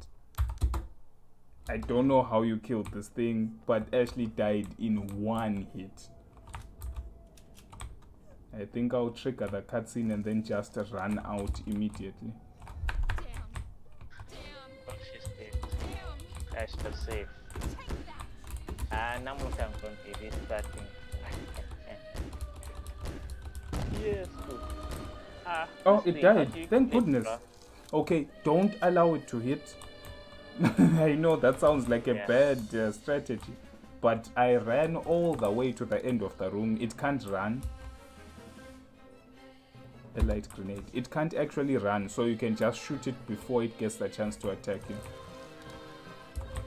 I don't know how you killed this thing, but Ashley died in 1 hit. I think I'll trigger the cutscene and then just run out immediately. Damn. Oh, she's safe. I shall save. Now I'm going to be restarting. Yes. Oh, this it thing, how died. do you Thank click, goodness. bruh? Okay, don't allow it to hit. I know that sounds like a Yeah. bad strategy, but I ran all the way to the end of the room. It can't run. A light grenade. It can't actually run, so you can just shoot it before it gets the chance to attack you.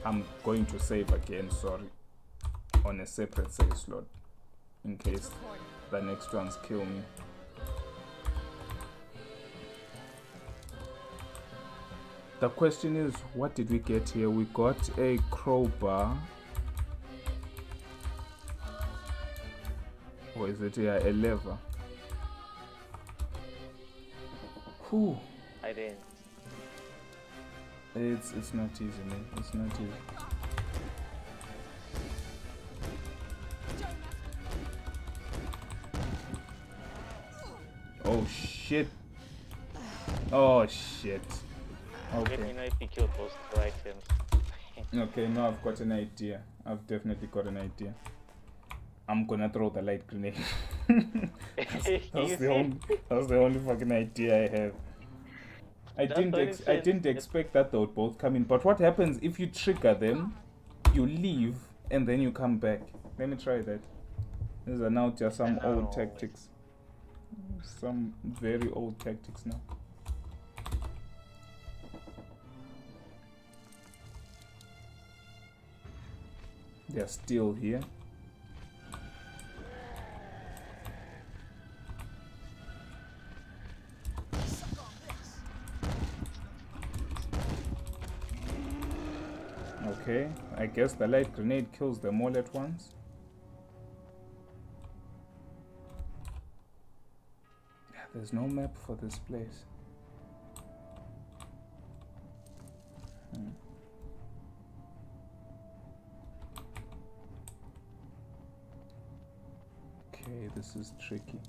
I'm going to save again, sorry, on a separate save slot, in case the next ones kill me. The question is, what did we get here? We got a crowbar. Or is it here? A lever. Whew. I didn't. It's not easy, man. It's not easy. Oh shit. Oh shit. Let me Okay. know if you killed those two items. Okay, now I've got an idea. I've definitely got an idea. I'm gonna throw the light grenade. That's the only fucking idea I have. I didn't expect that they would both come in. But what happens if you trigger them, you leave, and then you come back? Let me try that. These are now just some old tactics. Some very old tactics now. They're still here. Okay, I guess the light grenade kills them all at once. There's no map for this place. Okay, this is tricky.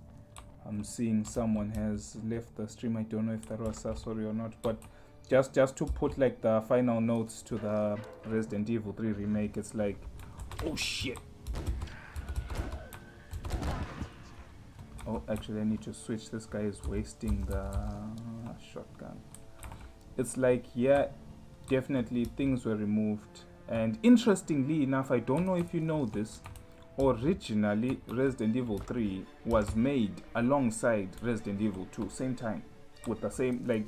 I'm seeing someone has left the stream. I don't know if that was Sasori or not, but just to put like the final notes to the Resident Evil 3 remake, it's like, oh shit. Oh, actually I need to switch. This guy is wasting the shotgun. It's like, yeah, definitely things were removed. And interestingly enough, I don't know if you know this, originally Resident Evil 3 was made alongside Resident Evil 2, same time, with the same, like,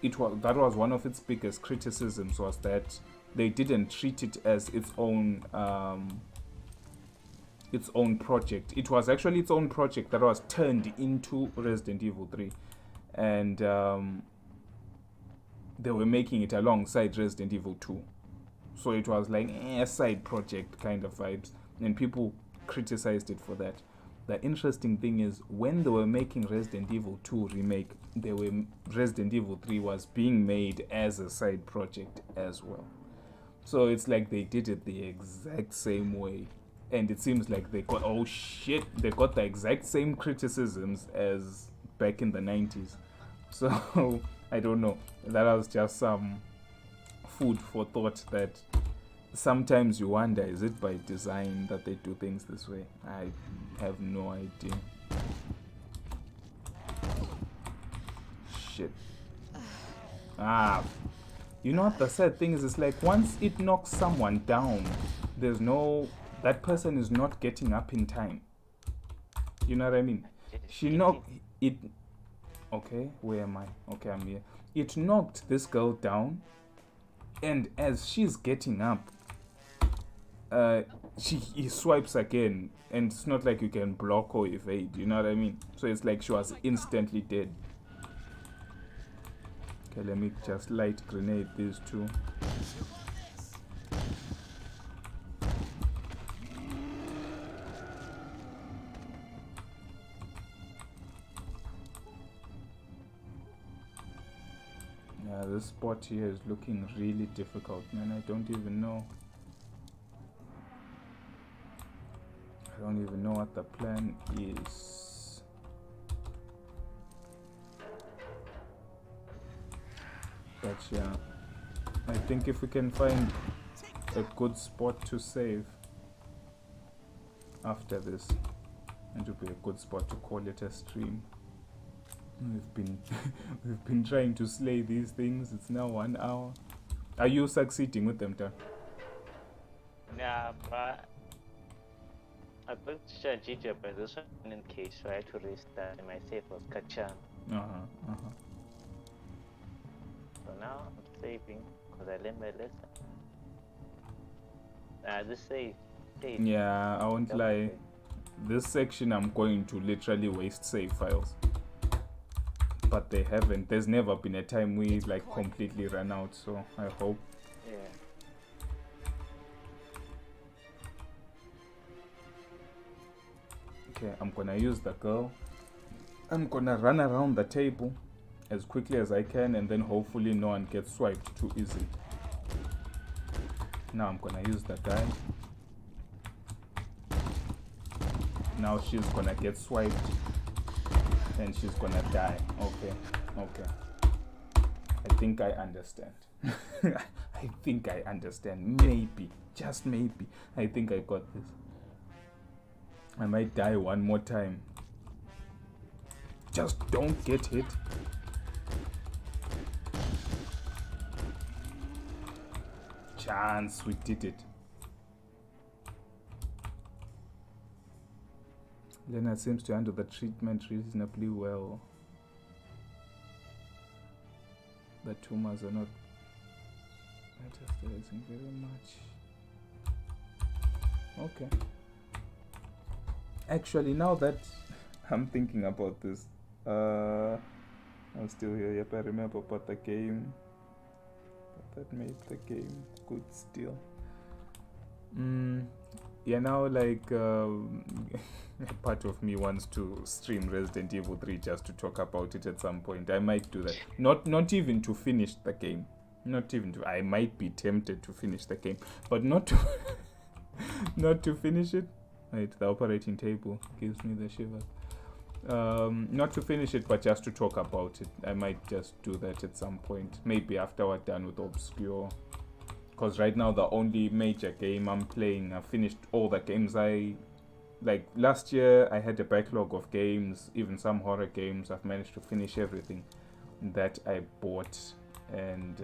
that was one of its biggest criticisms, was that they didn't treat it as its own project. It was actually its own project that was turned into Resident Evil 3, and they were making it alongside Resident Evil 2, so it was like a side project kind of vibes, and people criticized it for that. The interesting thing is, when they were making Resident Evil 2 remake, Resident Evil 3 was being made as a side project as well. So it's like they did it the exact same way. And it seems like they got, oh shit, they got the exact same criticisms as back in the 90s. So, I don't know. That was just some food for thought, that sometimes you wonder, is it by design that they do things this way? I have no idea. Shit. You know what the sad thing is? It's like once it knocks someone down, that person is not getting up in time. You know what I mean? She knocked it. Okay, where am I? Okay, I'm here. It knocked this girl down, and as she's getting up, he swipes again, and it's not like you can block or evade. You know what I mean? So it's like she was instantly dead. Okay, let me just light grenade these two. Yeah, this spot here is looking really difficult, man. I don't even know what the plan is. But yeah, I think if we can find a good spot to save after this, it will be a good spot to call it a stream. We've been we've been trying to slay these things. It's now 1 hour. Are you succeeding with them, Dan? Yeah, but I put GG position in case so I had to restart. My save was Kachan. So now I'm saving because I learned my lesson. This save. Yeah, I won't lie. This section I'm going to literally waste save files. But they haven't. There's never been a time we like completely ran out, so I hope. Yeah. Okay, I'm gonna use the girl. I'm gonna run around the table as quickly as I can, and then hopefully no one gets swiped too easy. Now I'm gonna use the guy. Now she's gonna get swiped and she's gonna die. Okay. I think I understand. I think I understand. Maybe, just maybe. I think I got this. I might die one more time. Just don't get hit. Chance, we did it. Leonard seems to handle the treatment reasonably well. The tumors are not metastasizing very much. Okay. Actually, now that I'm thinking about this, I'm still here. Yep, I remember about the game. But that made the game good still. Yeah, now like part of me wants to stream Resident Evil 3 just to talk about it at some point. I might do that. Not even to finish the game. Not even to. I might be tempted to finish the game, but not to not to finish it. Right, the operating table gives me the shivers. Not to finish it, but just to talk about it. I might just do that at some point. Maybe after we're done with Obscure. Because right now the only major game I'm playing, I finished all the games like last year I had a backlog of games, even some horror games. I've managed to finish everything that I bought, and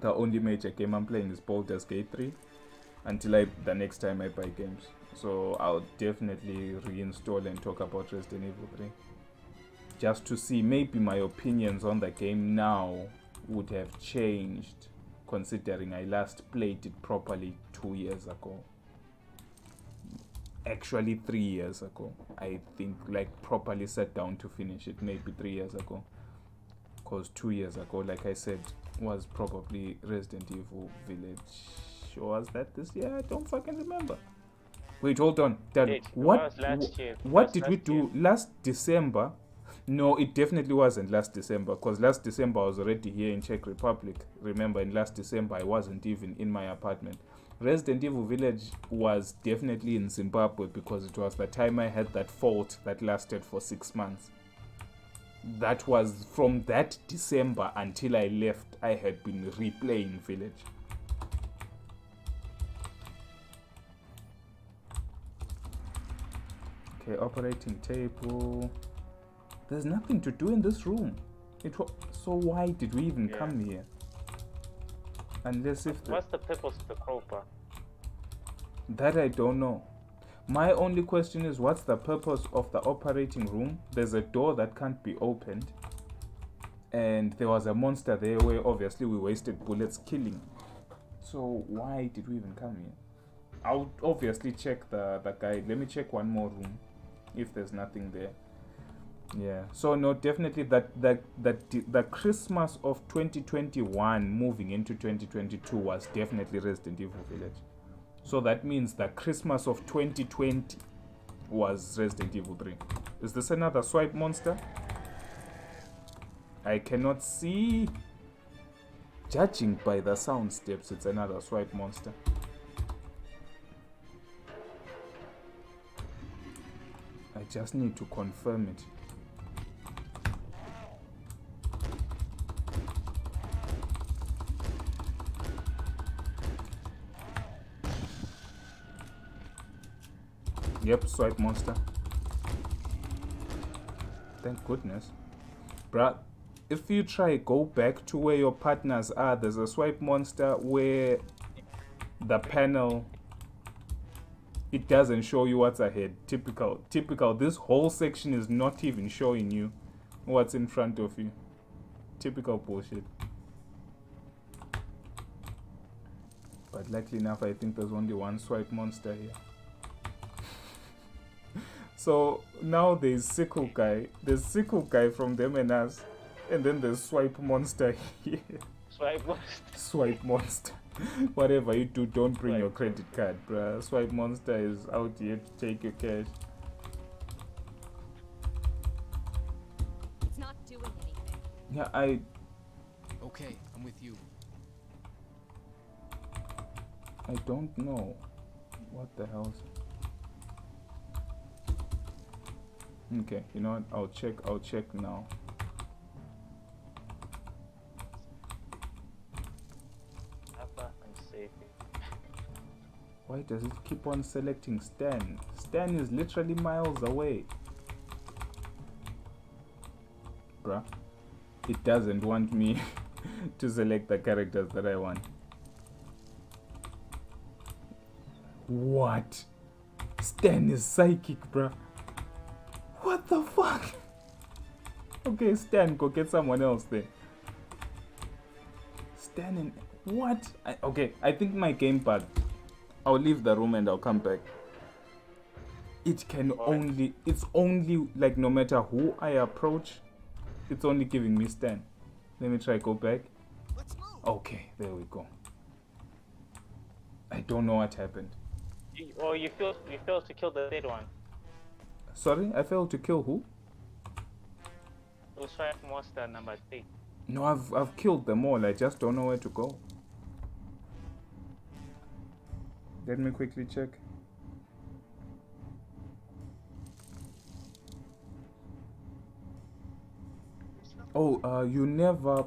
the only major game I'm playing is Baldur's Gate 3 until the next time I buy games. So I'll definitely reinstall and talk about Resident Evil 3 just to see maybe my opinions on the game now would have changed, considering I last played it properly 2 years ago. Actually 3 years ago. I think like properly sat down to finish it maybe 3 years ago. Because 2 years ago, like I said, was probably Resident Evil Village. Was that this year? I don't fucking remember. Wait, hold on. Dad, what did we do last December? No, it definitely wasn't last December, because last December I was already here in Czech Republic. Remember, in last December I wasn't even in my apartment. Resident Evil Village was definitely in Zimbabwe, because it was the time I had that fault that lasted for 6 months. That was from that December until I left, I had been replaying Village. Okay, operating table. There's nothing to do in this room. So why did we even come here? Unless if what's the purpose of the crowbar? That I don't know. My only question is, what's the purpose of the operating room? There's a door that can't be opened, and there was a monster there where obviously we wasted bullets killing. So why did we even come here? I'll obviously check the guide. Let me check one more room if there's nothing there. Yeah, so no, definitely the Christmas of 2021 moving into 2022 was definitely Resident Evil Village. So that means the Christmas of 2020 was Resident Evil 3. Is this another swipe monster? I cannot see. Judging by the sound steps, it's another swipe monster. I just need to confirm it. Yep, swipe monster. Thank goodness. Bruh, if you try go back to where your partners are, there's a swipe monster where the panel, it doesn't show you what's ahead. Typical. This whole section is not even showing you what's in front of you. Typical bullshit. But luckily enough, I think there's only one swipe monster here. So now there's sickle guy. There's sickle guy from them and us. And then there's swipe monster here. Swipe monster. Swipe monster. Whatever you do, don't bring Swipe your credit card, bruh. Swipe monster is out here to take your cash. It's not doing anything. Yeah, Okay, I'm with you. I don't know. What the hell? Okay, you know what? I'll check now. Why does it keep on selecting Stan? Stan is literally miles away. Bruh. It doesn't want me to select the characters that I want. What? Stan is psychic, bruh. What the fuck? Okay, Stan, go get someone else there. Stan and... What? Okay, I think my game bugged. I'll leave the room and I'll come back. It can only... It's only, like, no matter who I approach, it's only giving me Stan. Let me try go back. Let's move. Okay, there we go. I don't know what happened. You failed to kill the dead one. Sorry, I failed to kill who? It was swipe monster number 3. No, I've killed them all. I just don't know where to go. Let me quickly check. Oh, you never...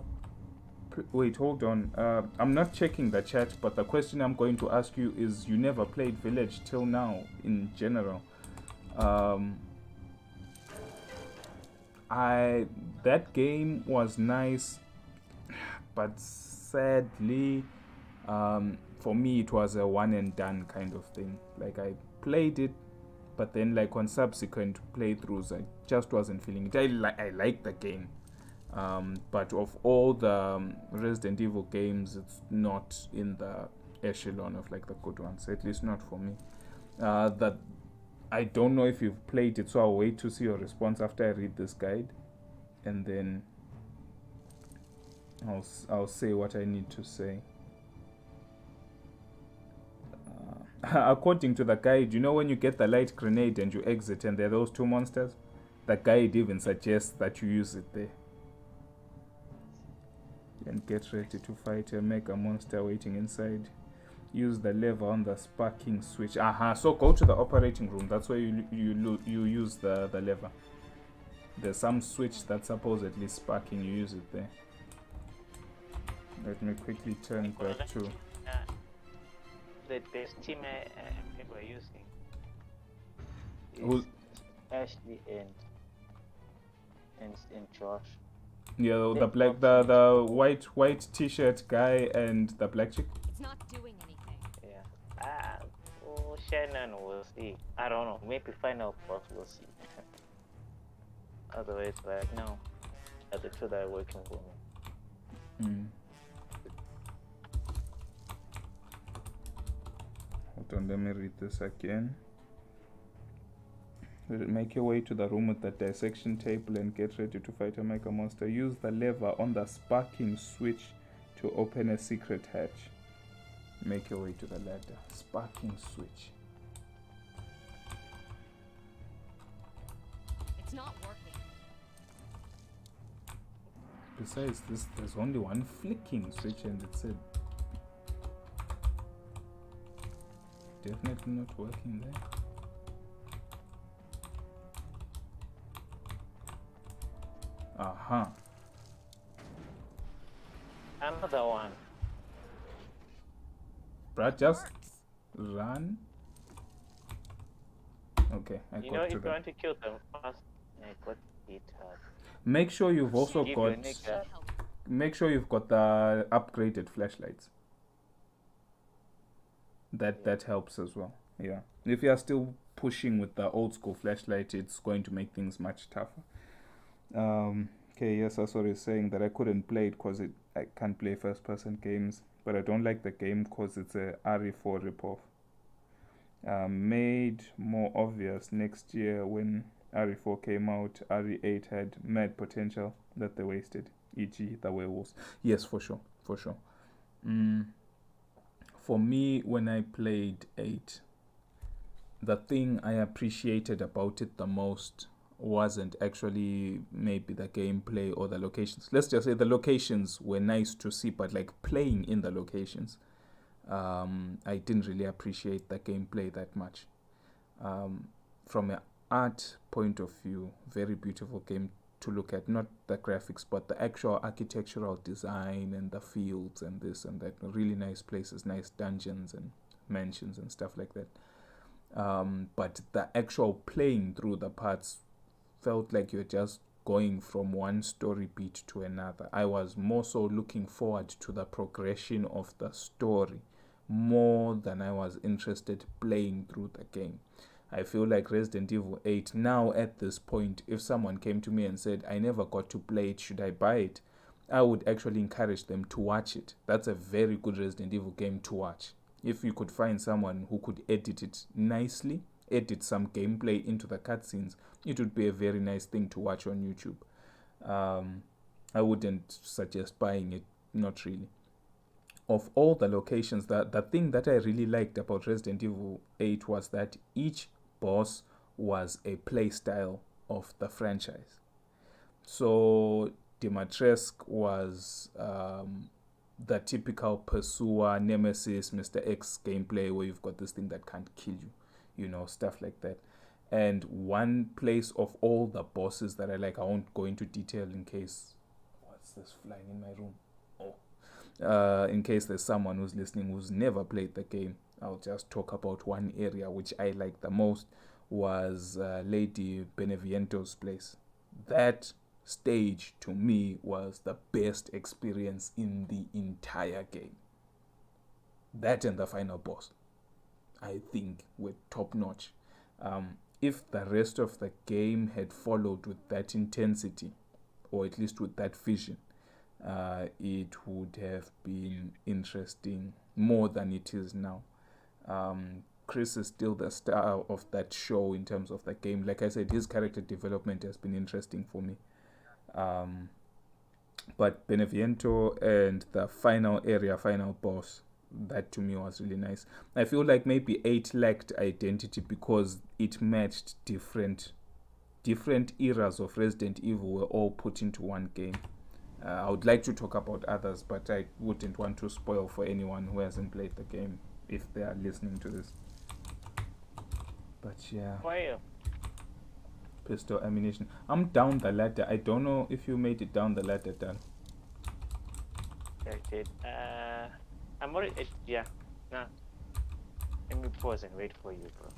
Wait, hold on. I'm not checking the chat, but the question I'm going to ask you is you never played Village till now, in general. That game was nice, but sadly, for me it was a one and done kind of thing. Like, I played it, but then like on subsequent playthroughs I just wasn't feeling it. I like the game, but of all the Resident Evil games, it's not in the echelon of like the good ones, at least not for me. That I don't know if you've played it, so I'll wait to see your response after I read this guide, and then I'll say what I need to say. According to the guide, you know when you get the light grenade and you exit and there are those two monsters, the guide even suggests that you use it there. And get ready to fight a mega monster waiting inside. Use the lever on the sparking switch. So go to the operating room. That's where you use the lever. There's some switch that's supposedly sparking. You use it there. Let me quickly turn back to... The team people are using Who- is Ashley and Josh. Yeah, the black, the white t-shirt guy and the black chick. It's not doing anything. Yeah. Shannon will see. I don't know. Maybe final boss will see. Otherwise, like no, the two that are working for me. Hold on, let me read this again. Make your way to the room with the dissection table and get ready to fight a mega monster. Use the lever on the sparking switch to open a secret hatch. Make your way to the ladder. Sparking switch. It's not working. Besides this, there's only one flicking switch and it said definitely not working there. Another one. Bruh, just run. Okay, I You got know, to if you that. want to kill them fast, got it. Make sure you've also Give got. your nigga. Make sure you've got the upgraded flashlights. That helps as well. Yeah. If you are still pushing with the old school flashlight, it's going to make things much tougher. Okay, yes, that's what he's saying, that I couldn't play it because I can't play first person games, but I don't like the game because it's a RE4 ripoff. Made more obvious next year when RE4 came out, RE8 had mad potential that they wasted, e.g. the werewolves. Yes, for sure. For me, when I played 8, the thing I appreciated about it the most wasn't actually maybe the gameplay or the locations. Let's just say the locations were nice to see, but like playing in the locations, I didn't really appreciate the gameplay that much. From an art point of view, very beautiful game to look at, not the graphics but the actual architectural design and the fields and this and that. Really nice places, nice dungeons and mansions and stuff like that. But the actual playing through the parts felt like you're just going from one story beat to another. I was more so looking forward to the progression of the story more than I was interested playing through the game. I feel like Resident Evil 8 now at this point, if someone came to me and said, I never got to play it, should I buy it? I would actually encourage them to watch it. That's a very good Resident Evil game to watch. If you could find someone who could edit it nicely, edit some gameplay into the cutscenes, it would be a very nice thing to watch on YouTube. I wouldn't suggest buying it, not really. Of all the locations, the thing that I really liked about Resident Evil 8 was that each boss was a play style of the franchise. So Dimitrescu was the typical pursuer, nemesis, Mr. X gameplay where you've got this thing that can't kill you, stuff like that. And one place of all the bosses that I like, I won't go into detail in case, what's this flying in my room? In case there's someone who's listening who's never played the game, I'll just talk about one area which I liked the most, was Lady Beneviento's place. That stage to me was the best experience in the entire game. That and the final boss, I think, were top notch. If the rest of the game had followed with that intensity, or at least with that vision, it would have been interesting more than it is now. Chris is still the star of that show in terms of the game. Like I said, his character development has been interesting for me. But Beneviento and the final boss, that to me was really nice. I feel like maybe 8 lacked identity because it matched different eras of Resident Evil were all put into one game. I would like to talk about others, but I wouldn't want to spoil for anyone who hasn't played the game if they are listening to this. But yeah. Why? Pistol ammunition. I'm down the ladder. I don't know if you made it down the ladder, Dan. I did. I'm already. Yeah. Nah. Let me pause and wait for you, bro.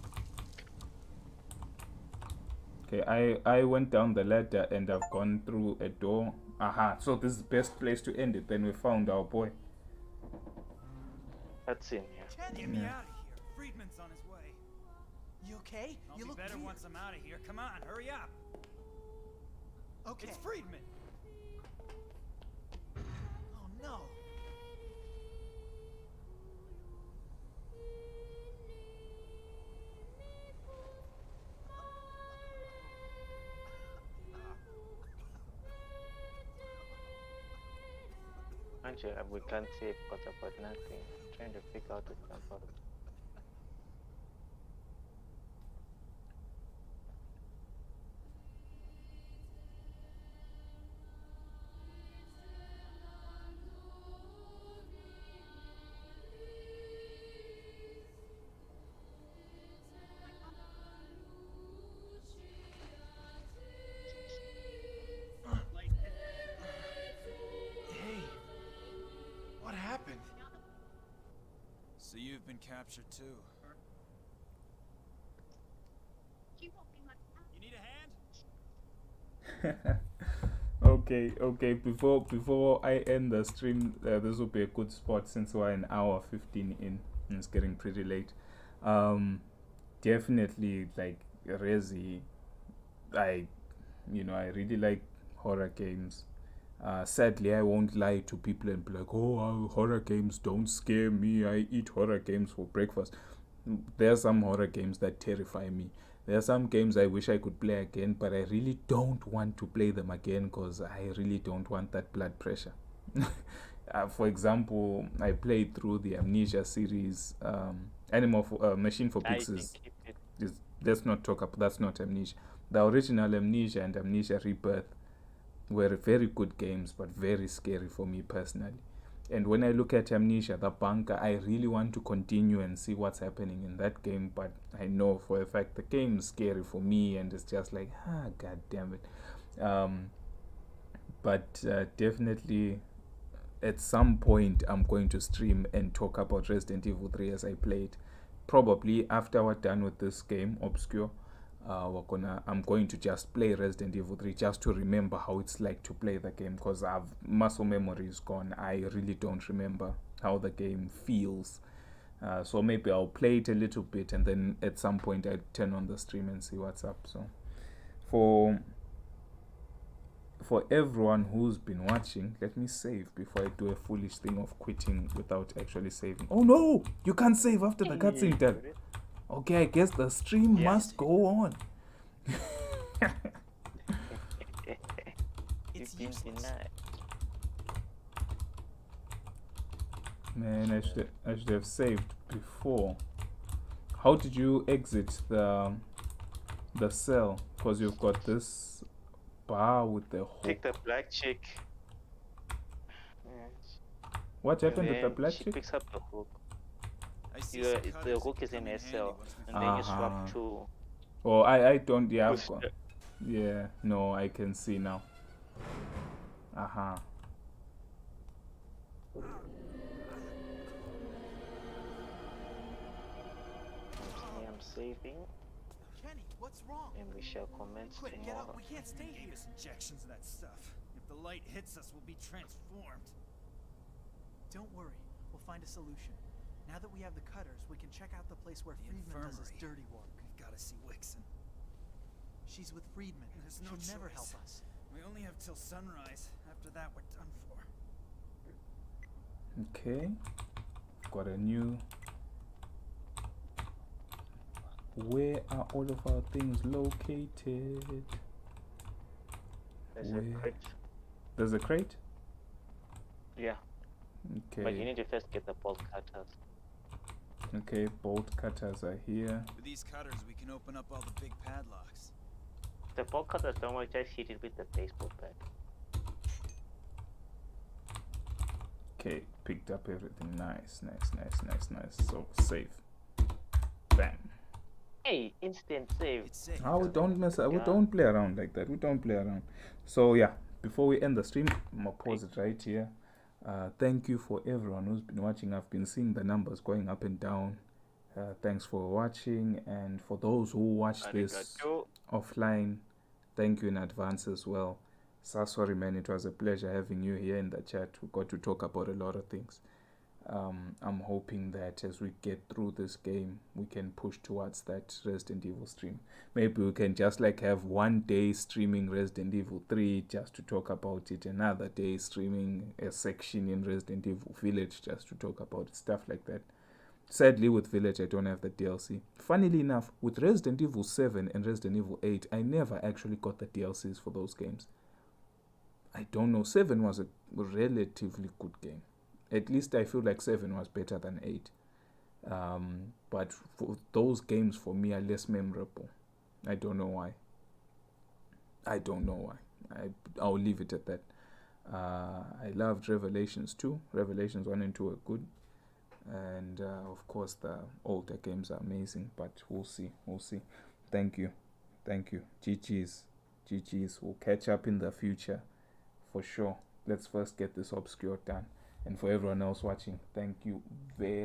Okay, I went down the ladder and I've gone through a door. Aha, so this is the best place to end it. Then we found our boy. That's in here. Get me out of here. Friedman's on his way. You okay? I'll You be look better weird. once I'm out of here. Come on, hurry up. Okay. It's Friedman. Oh no. Actually, we can't say because about nothing. I'm trying to figure out the jump out. Hey. What happened? So you've been captured too. Okay. Before I end the stream, this will be a good spot since we're an hour 15 in. And it's getting pretty late. Definitely like Resi. I really like horror games. Sadly, I won't lie to people and be like, "Oh, horror games don't scare me. I eat horror games for breakfast." There are some horror games that terrify me. There are some games I wish I could play again, but I really don't want to play them again because I really don't want that blood pressure. For example, I played through the Amnesia series. Machine for I Pigs think is, it, is let's not talk about, that's not Amnesia. The original Amnesia and Amnesia Rebirth were very good games, but very scary for me personally. And when I look at Amnesia, the bunker, I really want to continue and see what's happening in that game, but I know for a fact the game is scary for me, and it's just like, god damn it. But definitely at some point I'm going to stream and talk about Resident Evil 3 as I played. Probably after we're done with this game, Obscure, I'm going to just play Resident Evil 3 just to remember how it's like to play the game, because muscle memory is gone. I really don't remember how the game feels. So maybe I'll play it a little bit, and then at some point I'll turn on the stream and see what's up. So for everyone who's been watching, let me save before I do a foolish thing of quitting without actually saving. Oh no, you can't save after the cutscene done. Okay, I guess the stream must go on. It's You've been useless. denied. Man, I should have saved before. How did you exit the cell? Because you've got this bar with the Take hook. the black chick. Yes. What happened with the Then black she chick? picks up the hook. I see The some cutters that hook could is in come her handy cell, once we and then you Uh-huh. swap to. Oh, I don't. Yeah, I've push got. the- Yeah, no, I can see now. I'm saving, Kenny, what's wrong? and we shall commence Quick, get up. tomorrow. We can't stay Gave here. us injections of that stuff. If the light hits us, we'll be transformed. Don't worry. We'll find a solution. Now that we have the cutters, we can check out the place where The Friedman does his infirmary. dirty work. We've got to see Wixon. She's with Friedman. There's no She'll never choice. help us. We only have till sunrise. After that, we're done for. Okay. Got a new. Where are all of our things located? There's a Where? crate. There's a crate? Yeah, but you Okay. need to first get the bolt cutters. Okay, bolt cutters are here. With these cutters, we can open up all the big padlocks. The bolt cutters don't work, just hit it with the baseball bat. Okay, picked up everything. Nice. So safe. Bam. Hey, instant save. It's safe. We don't mess up. We Yeah. don't play around like that. We don't play around. So yeah, before we end the stream, I'm gonna pause it right here. Thank you for everyone who's been watching. I've been seeing the numbers going up and down. Thanks for watching, and for those who watch this Arigato. offline, thank you in advance as well. Sorry man, it was a pleasure having you here in the chat. We got to talk about a lot of things. I'm hoping that as we get through this game, we can push towards that Resident Evil stream. Maybe we can just like have one day streaming Resident Evil 3 just to talk about it, another day streaming a section in Resident Evil Village just to talk about it, stuff like that. Sadly, with Village, I don't have the DLC. Funnily enough, with Resident Evil 7 and Resident Evil 8, I never actually got the DLCs for those games. I don't know. 7 was a relatively good game. At least I feel like 7 was better than 8. But for those games, for me, are less memorable. I don't know why. I'll leave it at that. I loved Revelations 2. Revelations 1 and 2 are good. And of course, the older games are amazing. But we'll see. Thank you. GG's. We'll catch up in the future. For sure. Let's first get this Obscure done. And for everyone else watching, thank you very